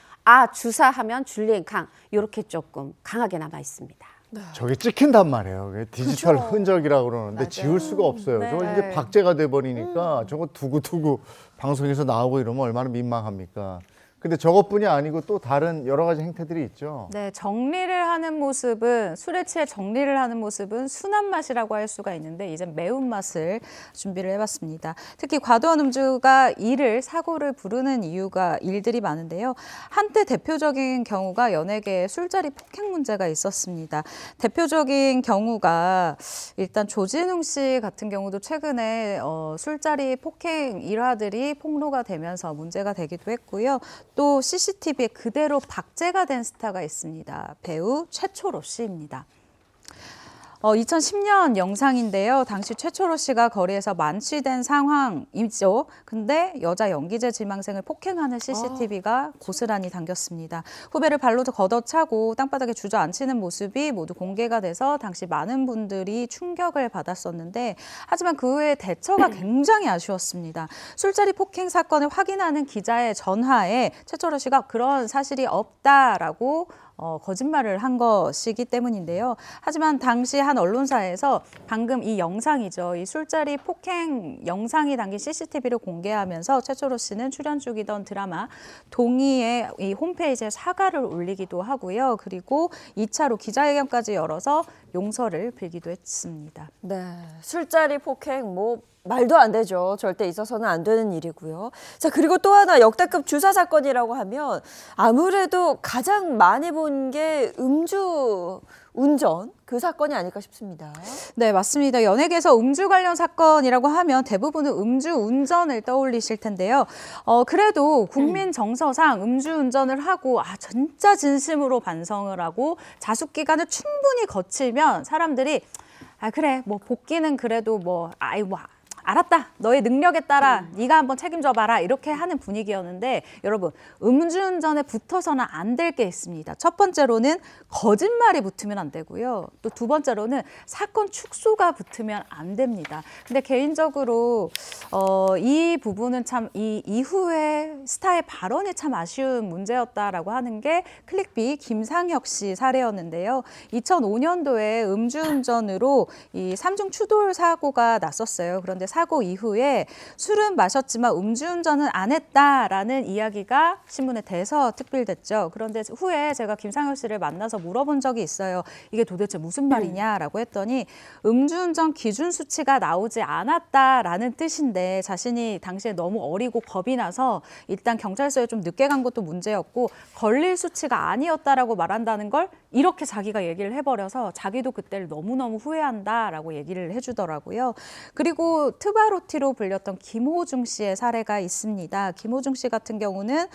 [SPEAKER 14] 주사하면 줄리엔 강 이렇게 조금 강하게 남아 있습니다.
[SPEAKER 1] 저게 찍힌단 말이에요. 그게 디지털
[SPEAKER 14] 그쵸.
[SPEAKER 1] 흔적이라고 그러는데
[SPEAKER 14] 맞아요.
[SPEAKER 1] 지울 수가 없어요.
[SPEAKER 14] 네.
[SPEAKER 1] 저거 이제 박제가 돼버리니까 저거 두고두고 방송에서 나오고 이러면 얼마나 민망합니까? 근데 저것뿐이 아니고 또 다른 여러 가지 행태들이 있죠.
[SPEAKER 15] 네, 정리를 하는 모습은 술에 취해 정리를 하는 모습은 순한 맛이라고 할 수가 있는데 이제 매운 맛을 준비를 해봤습니다. 특히 과도한 음주가 사고를 부르는 일들이 많은데요. 한때 대표적인 경우가 연예계 술자리 폭행 문제가 있었습니다. 대표적인 경우가 일단 조진웅 씨 같은 경우도 최근에 술자리 폭행 일화들이 폭로가 되면서 문제가 되기도 했고요. 또 CCTV에 그대로 박제가 된 스타가 있습니다. 배우 최초로 씨입니다. 2010년 영상인데요. 당시 최초로 씨가 거리에서 만취된 상황이죠. 근데 여자 연기자 지망생을 폭행하는 CCTV가 고스란히 담겼습니다. 후배를 발로 걷어차고 땅바닥에 주저앉히는 모습이 모두 공개가 돼서 당시 많은 분들이 충격을 받았었는데 하지만 그 후에 대처가 굉장히 아쉬웠습니다. 술자리 폭행 사건을 확인하는 기자의 전화에 최초로 씨가 그런 사실이 없다라고 거짓말을 한 것이기 때문인데요. 하지만 당시 한 언론사에서 방금 이 영상이죠. 이 술자리 폭행 영상이 담긴 CCTV를 공개하면서 최초로 씨는 출연 중이던 드라마 동의의 이 홈페이지에 사과를 올리기도 하고요. 그리고 2차로 기자회견까지 열어서 용서를 빌기도 했습니다.
[SPEAKER 2] 네, 술자리 폭행 말도 안 되죠. 절대 있어서는 안 되는 일이고요. 자, 그리고 또 하나 역대급 주사 사건이라고 하면 아무래도 가장 많이 본 게 음주 운전 그 사건이 아닐까 싶습니다.
[SPEAKER 15] 네, 맞습니다. 연예계에서 음주 관련 사건이라고 하면 대부분은 음주 운전을 떠올리실 텐데요. 그래도 국민 정서상 음주 운전을 하고 진짜 진심으로 반성을 하고 자숙 기간을 충분히 거치면 사람들이 그래 복귀는 그래도 알았다. 너의 능력에 따라 네가 한번 책임져 봐라. 이렇게 하는 분위기였는데 여러분 음주운전에 붙어서는 안 될 게 있습니다. 첫 번째로는 거짓말이 붙으면 안 되고요. 또 두 번째로는 사건 축소가 붙으면 안 됩니다. 근데 개인적으로 이 부분은 참 이 이후에 스타의 발언이 참 아쉬운 문제였다라고 하는 게 클릭비 김상혁 씨 사례였는데요. 2005년도에 음주운전으로 이 3중 추돌 사고가 났었어요. 그런데 사고 이후에 술은 마셨지만 음주운전은 안 했다라는 이야기가 신문에 대서특필됐죠. 그런데 후에 제가 김상혁 씨를 만나서 물어본 적이 있어요. 이게 도대체 무슨 말이냐라고 했더니 음주운전 기준 수치가 나오지 않았다라는 뜻인데 자신이 당시에 너무 어리고 겁이 나서 일단 경찰서에 좀 늦게 간 것도 문제였고 걸릴 수치가 아니었다라고 말한다는 걸 이렇게 자기가 얘기를 해버려서 자기도 그때를 너무너무 후회한다라고 얘기를 해주더라고요. 그리고 트바로티로 불렸던 김호중 씨의 사례가 있습니다. 김호중 씨 같은 경우는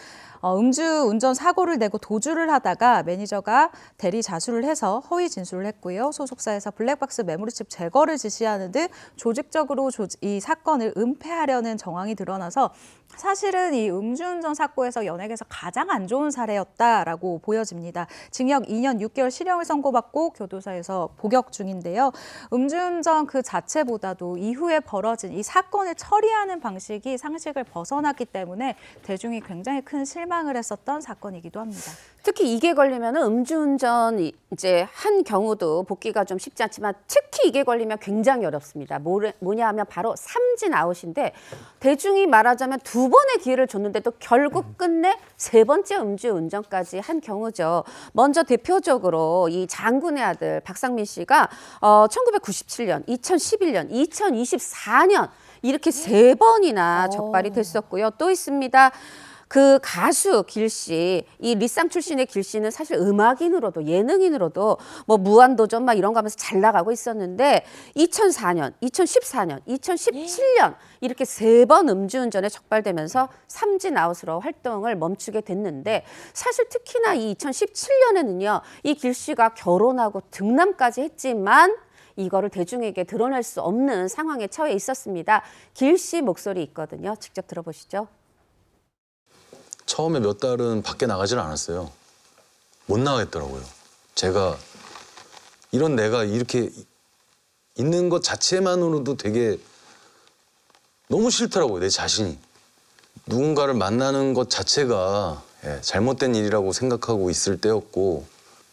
[SPEAKER 15] 음주운전 사고를 내고 도주를 하다가 매니저가 대리 자수를 해서 허위 진술을 했고요. 소속사에서 블랙박스 메모리칩 제거를 지시하는 등 조직적으로 이 사건을 은폐하려는 정황이 드러나서 사실은 이 음주운전 사고에서 연예계에서 가장 안 좋은 사례였다라고 보여집니다. 징역 2년 6개월 실형을 선고받고 교도소에서 복역 중인데요. 음주운전 그 자체보다도 이후에 벌어진 이 사건을 처리하는 방식이 상식을 벗어났기 때문에 대중이 굉장히 큰 실망을 했었던 사건이기도 합니다.
[SPEAKER 14] 특히 이게 걸리면 음주운전 이제 한 경우도 복귀가 좀 쉽지 않지만 특히 이게 걸리면 굉장히 어렵습니다. 뭐냐 하면 바로 삼진 아웃인데 대중이 말하자면 두 번의 기회를 줬는데도 결국 끝내 세 번째 음주운전까지 한 경우죠. 먼저 대표적으로 이 장군의 아들 박상민 씨가 1997년, 2011년, 2024년 이렇게 세 번이나 적발이 됐었고요. 또 있습니다. 그 가수 길씨, 이 리쌍 출신의 길씨는 사실 음악인으로도 예능인으로도 뭐 무한도전 막 이런 거 하면서 잘 나가고 있었는데 2004년, 2014년, 2017년 이렇게 3번 음주운전에 적발되면서 삼진 아웃으로 활동을 멈추게 됐는데 사실 특히나 이 2017년에는요. 이 길씨가 결혼하고 등남까지 했지만 이거를 대중에게 드러낼 수 없는 상황에 처해 있었습니다. 길씨 목소리 있거든요. 직접 들어보시죠.
[SPEAKER 19] 처음에 몇 달은 밖에 나가질 않았어요. 못 나가겠더라고요. 제가 이런 내가 이렇게 있는 것 자체만으로도 되게 너무 싫더라고요. 내 자신이. 누군가를 만나는 것 자체가 잘못된 일이라고 생각하고 있을 때였고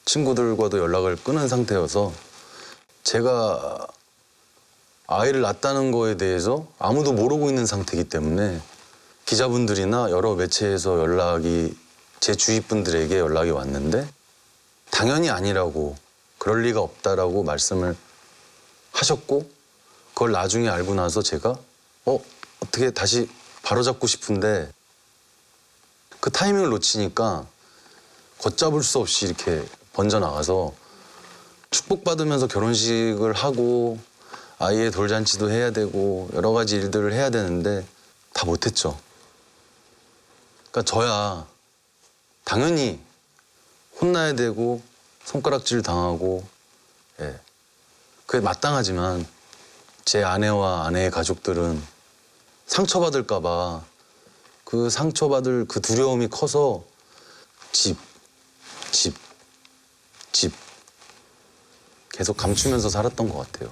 [SPEAKER 19] 친구들과도 연락을 끊은 상태여서 제가 아이를 낳았다는 거에 대해서 아무도 모르고 있는 상태이기 때문에 기자분들이나 여러 매체에서 연락이 제 주위 분들에게 연락이 왔는데 당연히 아니라고 그럴 리가 없다라고 말씀을 하셨고 그걸 나중에 알고 나서 제가 어떻게 다시 바로잡고 싶은데 그 타이밍을 놓치니까 걷잡을 수 없이 이렇게 번져나가서 축복받으면서 결혼식을 하고 아이의 돌잔치도 해야 되고 여러 가지 일들을 해야 되는데 다 못했죠. 그러니까 저야 당연히 혼나야 되고 손가락질 당하고 그게 마땅하지만 제 아내와 아내의 가족들은 상처받을까 봐 그 상처받을 그 두려움이 커서 집 계속 감추면서 살았던 것 같아요.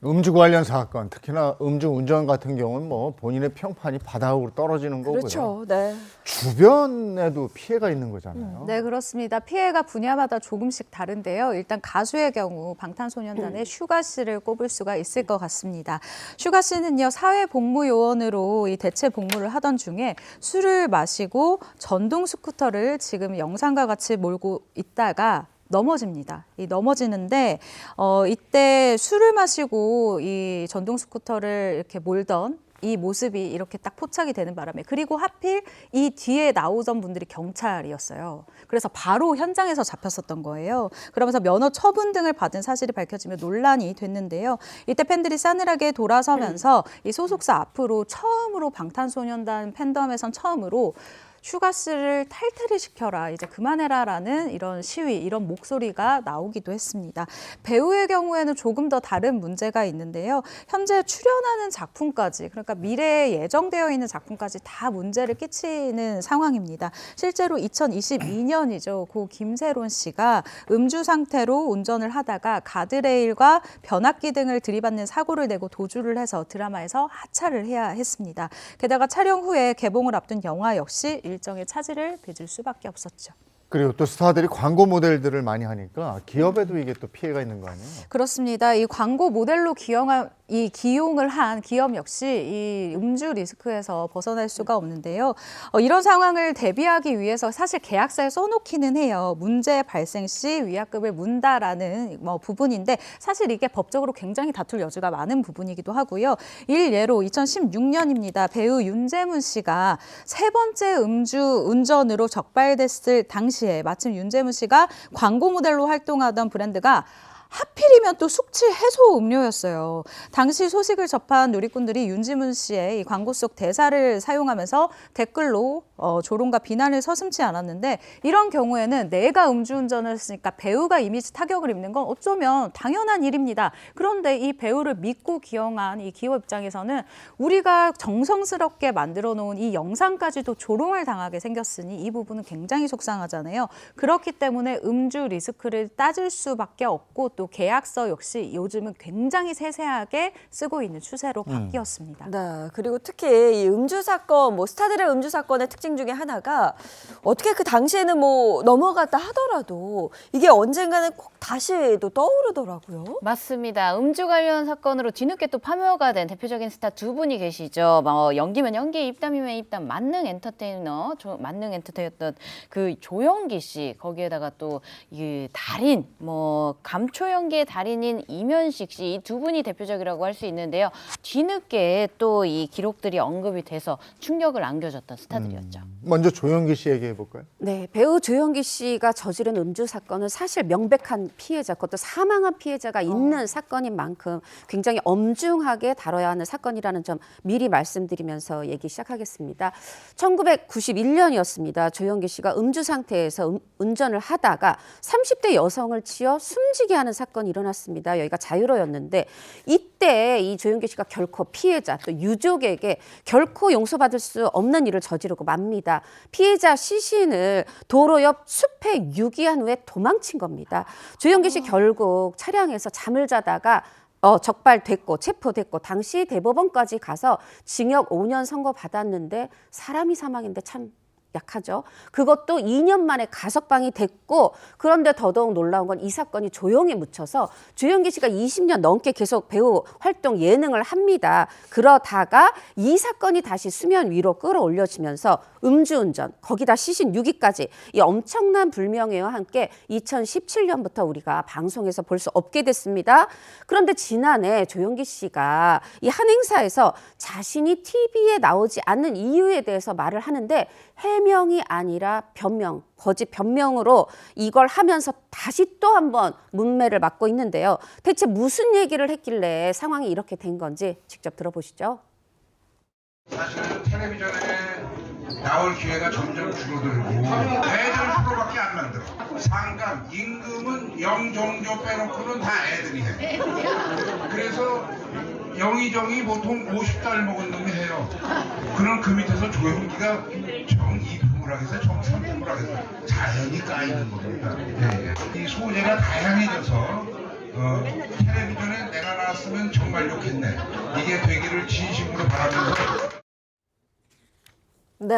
[SPEAKER 1] 음주 관련 사건, 특히나 음주 운전 같은 경우는 뭐 본인의 평판이 바닥으로 떨어지는 거고요.
[SPEAKER 2] 그렇죠. 네.
[SPEAKER 1] 주변에도 피해가 있는 거잖아요.
[SPEAKER 15] 네, 그렇습니다. 피해가 분야마다 조금씩 다른데요. 일단 가수의 경우 방탄소년단의 슈가 씨를 꼽을 수가 있을 것 같습니다. 슈가 씨는요, 사회복무요원으로 이 대체 복무를 하던 중에 술을 마시고 전동 스쿠터를 지금 영상과 같이 몰고 있다가 넘어집니다. 이 넘어지는데 이때 술을 마시고 이 전동 스쿠터를 이렇게 몰던 이 모습이 이렇게 딱 포착이 되는 바람에 그리고 하필 이 뒤에 나오던 분들이 경찰이었어요. 그래서 바로 현장에서 잡혔었던 거예요. 그러면서 면허 처분 등을 받은 사실이 밝혀지며 논란이 됐는데요. 이때 팬들이 싸늘하게 돌아서면서 이 소속사 앞으로 처음으로 방탄소년단 팬덤에선 처음으로 슈가씨를 탈퇴를 시켜라, 이제 그만해라라는 이런 시위, 이런 목소리가 나오기도 했습니다. 배우의 경우에는 조금 더 다른 문제가 있는데요. 현재 출연하는 작품까지, 그러니까 미래에 예정되어 있는 작품까지 다 문제를 끼치는 상황입니다. 실제로 2022년이죠. 고 김세론 씨가 음주 상태로 운전을 하다가 가드레일과 변압기 등을 들이받는 사고를 내고 도주를 해서 드라마에서 하차를 해야 했습니다. 게다가 촬영 후에 개봉을 앞둔 영화 역시 일정의 차질을 빚을 수밖에 없었죠.
[SPEAKER 1] 그리고 또 스타들이 광고 모델들을 많이 하니까 기업에도 이게 또 피해가 있는 거 아니에요?
[SPEAKER 15] 그렇습니다. 이 광고 모델로 기용을 한 기업 역시 이 음주 리스크에서 벗어날 수가 없는데요. 이런 상황을 대비하기 위해서 사실 계약서에 써놓기는 해요. 문제 발생 시 위약금을 문다라는 부분인데 사실 이게 법적으로 굉장히 다툴 여지가 많은 부분이기도 하고요. 일예로 2016년입니다. 배우 윤재문 씨가 3번째 음주 운전으로 적발됐을 당시에 마침 윤재문 씨가 광고 모델로 활동하던 브랜드가 하필이면 또 숙취 해소 음료였어요. 당시 소식을 접한 누리꾼들이 윤지문 씨의 이 광고 속 대사를 사용하면서 댓글로 조롱과 비난을 서슴지 않았는데 이런 경우에는 내가 음주운전을 했으니까 배우가 이미지 타격을 입는 건 어쩌면 당연한 일입니다. 그런데 이 배우를 믿고 기용한 이 기업 입장에서는 우리가 정성스럽게 만들어 놓은 이 영상까지도 조롱을 당하게 생겼으니 이 부분은 굉장히 속상하잖아요. 그렇기 때문에 음주 리스크를 따질 수밖에 없고 또 계약서 역시 요즘은 굉장히 세세하게 쓰고 있는 추세로 바뀌었습니다.
[SPEAKER 2] 네, 그리고 특히 이 음주 사건, 스타들의 음주 사건의 특징 중에 하나가 어떻게 그 당시에는 넘어갔다 하더라도 이게 언젠가는 꼭 다시 또 떠오르더라고요.
[SPEAKER 16] 맞습니다. 음주 관련 사건으로 뒤늦게 또 파묘가 된 대표적인 스타 두 분이 계시죠. 연기면 연기, 입담이면 입담, 만능 엔터테이너였던 그 조영기 씨, 거기에다가 또 이 달인, 감초 연기의 달인인 이면식 씨, 이 두 분이 대표적이라고 할 수 있는데요. 뒤늦게 또 이 기록들이 언급이 돼서 충격을 안겨줬던 스타들이었죠.
[SPEAKER 1] 먼저 조영기 씨 얘기해 볼까요?
[SPEAKER 14] 네, 배우 조영기 씨가 저지른 음주 사건은 사실 명백한 피해자, 그것도 사망한 피해자가 있는 사건인 만큼 굉장히 엄중하게 다뤄야 하는 사건이라는 점 미리 말씀드리면서 얘기 시작하겠습니다. 1991년이었습니다. 조영기 씨가 음주 상태에서 운전을 하다가 30대 여성을 치어 숨지게 하는 사건이 일어났습니다. 여기가 자유로였는데 이때 이 조영기 씨가 결코 피해자 또 유족에게 결코 용서받을 수 없는 일을 저지르고 맙니다. 피해자 시신을 도로 옆 숲에 유기한 후에 도망친 겁니다. 조영기 씨 결국 차량에서 잠을 자다가 적발됐고 체포됐고 당시 대법원까지 가서 징역 5년 선고받았는데 사람이 사망인데 참 약하죠. 그것도 2년 만에 가석방이 됐고 그런데 더더욱 놀라운 건 이 사건이 조용히 묻혀서 조영기 씨가 20년 넘게 계속 배우 활동 예능을 합니다. 그러다가 이 사건이 다시 수면 위로 끌어올려지면서 음주운전, 거기다 시신 유기까지 이 엄청난 불명예와 함께 2017년부터 우리가 방송에서 볼 수 없게 됐습니다. 그런데 지난해 조영기 씨가 이 한 행사에서 자신이 TV에 나오지 않는 이유에 대해서 말을 하는데 해명이 아니라 변명, 거짓 변명으로 이걸 하면서 다시 또 한 번 문매를 맞고 있는데요. 대체 무슨 얘기를 했길래 상황이 이렇게 된 건지 직접 들어보시죠.
[SPEAKER 20] 사실은 텔레비전에 나올 기회가 점점 줄어들고 애들 프로밖에 안 만들어. 상감, 임금은 영종조 빼놓고는 다 애들이 해. 그래서 영의정이 보통 50달 먹은 놈이 해요. 그럼 그 밑에서 조영기가 정이품을 하겠어요? 정삼품을 하겠어요? 자연이 까이는 겁니다. 네. 이 소재가 다양해져서 텔레비전에 내가 나왔으면 정말 좋겠네. 이게 되기를 진심으로 바라면서.
[SPEAKER 14] 네.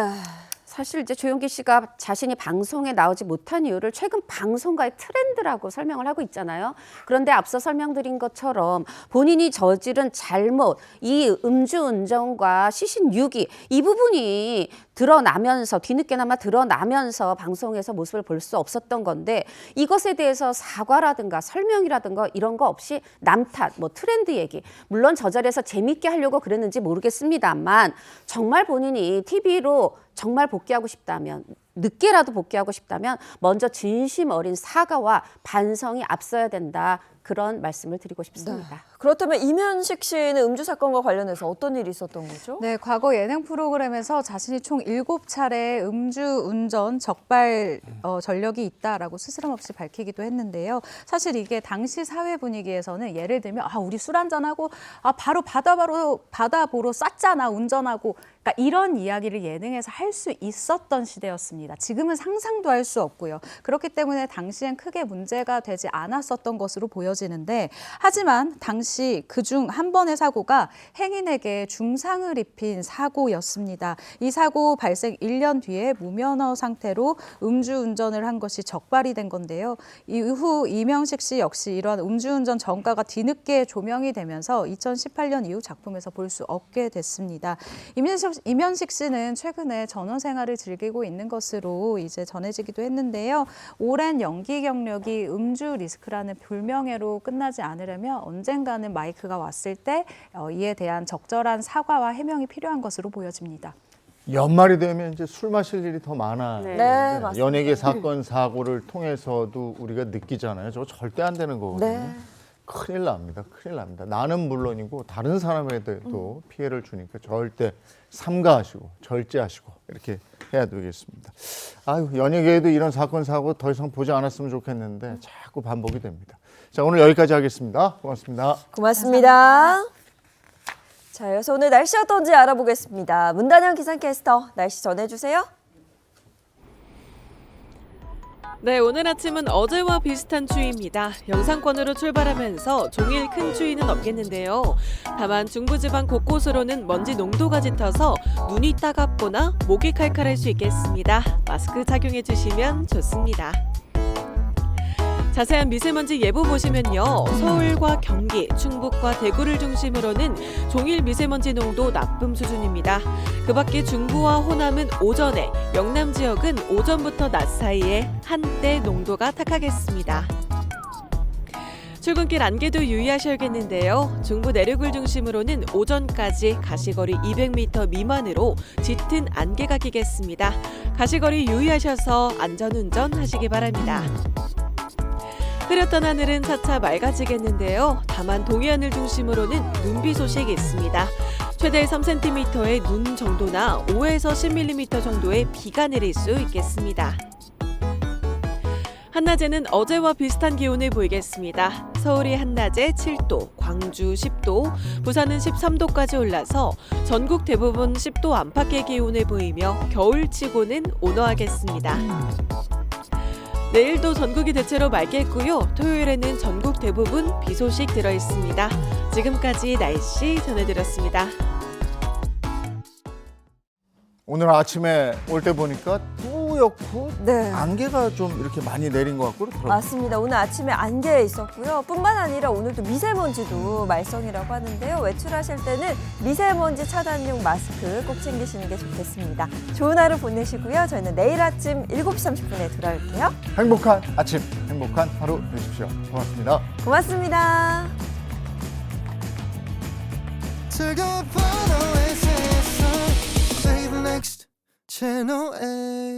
[SPEAKER 14] 사실 이제 조영기 씨가 자신이 방송에 나오지 못한 이유를 최근 방송가의 트렌드라고 설명을 하고 있잖아요. 그런데 앞서 설명드린 것처럼 본인이 저지른 잘못, 이 음주운전과 시신 유기 이 부분이 드러나면서 뒤늦게나마 드러나면서 방송에서 모습을 볼 수 없었던 건데 이것에 대해서 사과라든가 설명이라든가 이런 거 없이 남 탓, 트렌드 얘기 물론 저 자리에서 재밌게 하려고 그랬는지 모르겠습니다만 정말 본인이 TV로 정말 복귀하고 싶다면 늦게라도 복귀하고 싶다면 먼저 진심 어린 사과와 반성이 앞서야 된다. 그런 말씀을 드리고 싶습니다.
[SPEAKER 2] 네. 그렇다면 이면식 씨는 음주 사건과 관련해서 어떤 일이 있었던 거죠?
[SPEAKER 15] 네, 과거 예능 프로그램에서 자신이 총 7차례 음주운전 적발 전력이 있다라고 스스럼없이 밝히기도 했는데요. 사실 이게 당시 사회 분위기에서는 예를 들면 우리 술 한잔하고 바로 바다 보러 쐈잖아 운전하고 그러니까 이런 이야기를 예능에서 할 수 있었던 시대였습니다. 지금은 상상도 할 수 없고요. 그렇기 때문에 당시엔 크게 문제가 되지 않았었던 것으로 보여지는데 하지만 당시 그중 한 번의 사고가 행인에게 중상을 입힌 사고였습니다. 이 사고 발생 1년 뒤에 무면허 상태로 음주운전을 한 것이 적발이 된 건데요. 이후 이면식 씨 역시 이러한 음주운전 전과가 뒤늦게 조명이 되면서 2018년 이후 작품에서 볼 수 없게 됐습니다. 이면식 씨는 최근에 전원 생활을 즐기고 있는 것으로 이제 전해지기도 했는데요. 오랜 연기 경력이 음주 리스크라는 불명예로 끝나지 않으려면 언젠가는 마이크가 왔을 때 이에 대한 적절한 사과와 해명이 필요한 것으로 보여집니다.
[SPEAKER 1] 연말이 되면 이제 술 마실 일이 더 많아요.
[SPEAKER 2] 네, 맞습니다.
[SPEAKER 1] 연예계 사건 사고를 통해서도 우리가 느끼잖아요. 저거 절대 안 되는 거거든요.
[SPEAKER 2] 네.
[SPEAKER 1] 큰일 납니다. 큰일 납니다. 나는 물론이고 다른 사람에게도 피해를 주니까 절대 삼가하시고 절제하시고 이렇게 해야 되겠습니다. 연예계에도 이런 사건 사고 더 이상 보지 않았으면 좋겠는데 자꾸 반복이 됩니다. 자, 오늘 여기까지 하겠습니다. 고맙습니다.
[SPEAKER 2] 고맙습니다. 자, 이어서 오늘 날씨 어떤지 알아보겠습니다. 문단영 기상캐스터 날씨 전해주세요.
[SPEAKER 4] 네, 오늘 아침은 어제와 비슷한 추위입니다. 영상권으로 출발하면서 종일 큰 추위는 없겠는데요. 다만 중부지방 곳곳으로는 먼지 농도가 짙어서 눈이 따갑거나 목이 칼칼할 수 있겠습니다. 마스크 착용해 주시면 좋습니다. 자세한 미세먼지 예보 보시면요. 서울과 경기, 충북과 대구를 중심으로는 종일 미세먼지 농도 나쁨 수준입니다. 그 밖에 중부와 호남은 오전에, 영남 지역은 오전부터 낮 사이에 한때 농도가 탁하겠습니다. 출근길 안개도 유의하셔야겠는데요. 중부 내륙을 중심으로는 오전까지 가시거리 200m 미만으로 짙은 안개가 끼겠습니다. 가시거리 유의하셔서 안전운전 하시기 바랍니다. 흐렸던 하늘은 차차 맑아지겠는데요. 다만 동해안을 중심으로는 눈비 소식이 있습니다. 최대 3cm의 눈 정도나 5에서 10mm 정도의 비가 내릴 수 있겠습니다. 한낮에는 어제와 비슷한 기온을 보이겠습니다. 서울이 한낮에 7도, 광주 10도, 부산은 13도까지 올라서 전국 대부분 10도 안팎의 기온을 보이며 겨울치고는 온화하겠습니다. 내일도 전국이 대체로 맑겠고요. 토요일에는 전국 대부분 비 소식 들어있습니다. 지금까지 날씨 전해드렸습니다.
[SPEAKER 1] 오늘 아침에 올 때 보니까 뿌옇고
[SPEAKER 2] 네.
[SPEAKER 1] 안개가 좀 이렇게 많이 내린 것 같고 그렇더라고요.
[SPEAKER 2] 맞습니다. 오늘 아침에 안개 있었고요. 뿐만 아니라 오늘도 미세먼지도 말썽이라고 하는데요. 외출하실 때는 미세먼지 차단용 마스크 꼭 챙기시는 게 좋겠습니다. 좋은 하루 보내시고요. 저희는 내일 아침 7시 30분에 돌아올게요.
[SPEAKER 1] 행복한 아침, 행복한 하루 되십시오. 고맙습니다.
[SPEAKER 2] 고맙습니다.
[SPEAKER 21] Next Channel A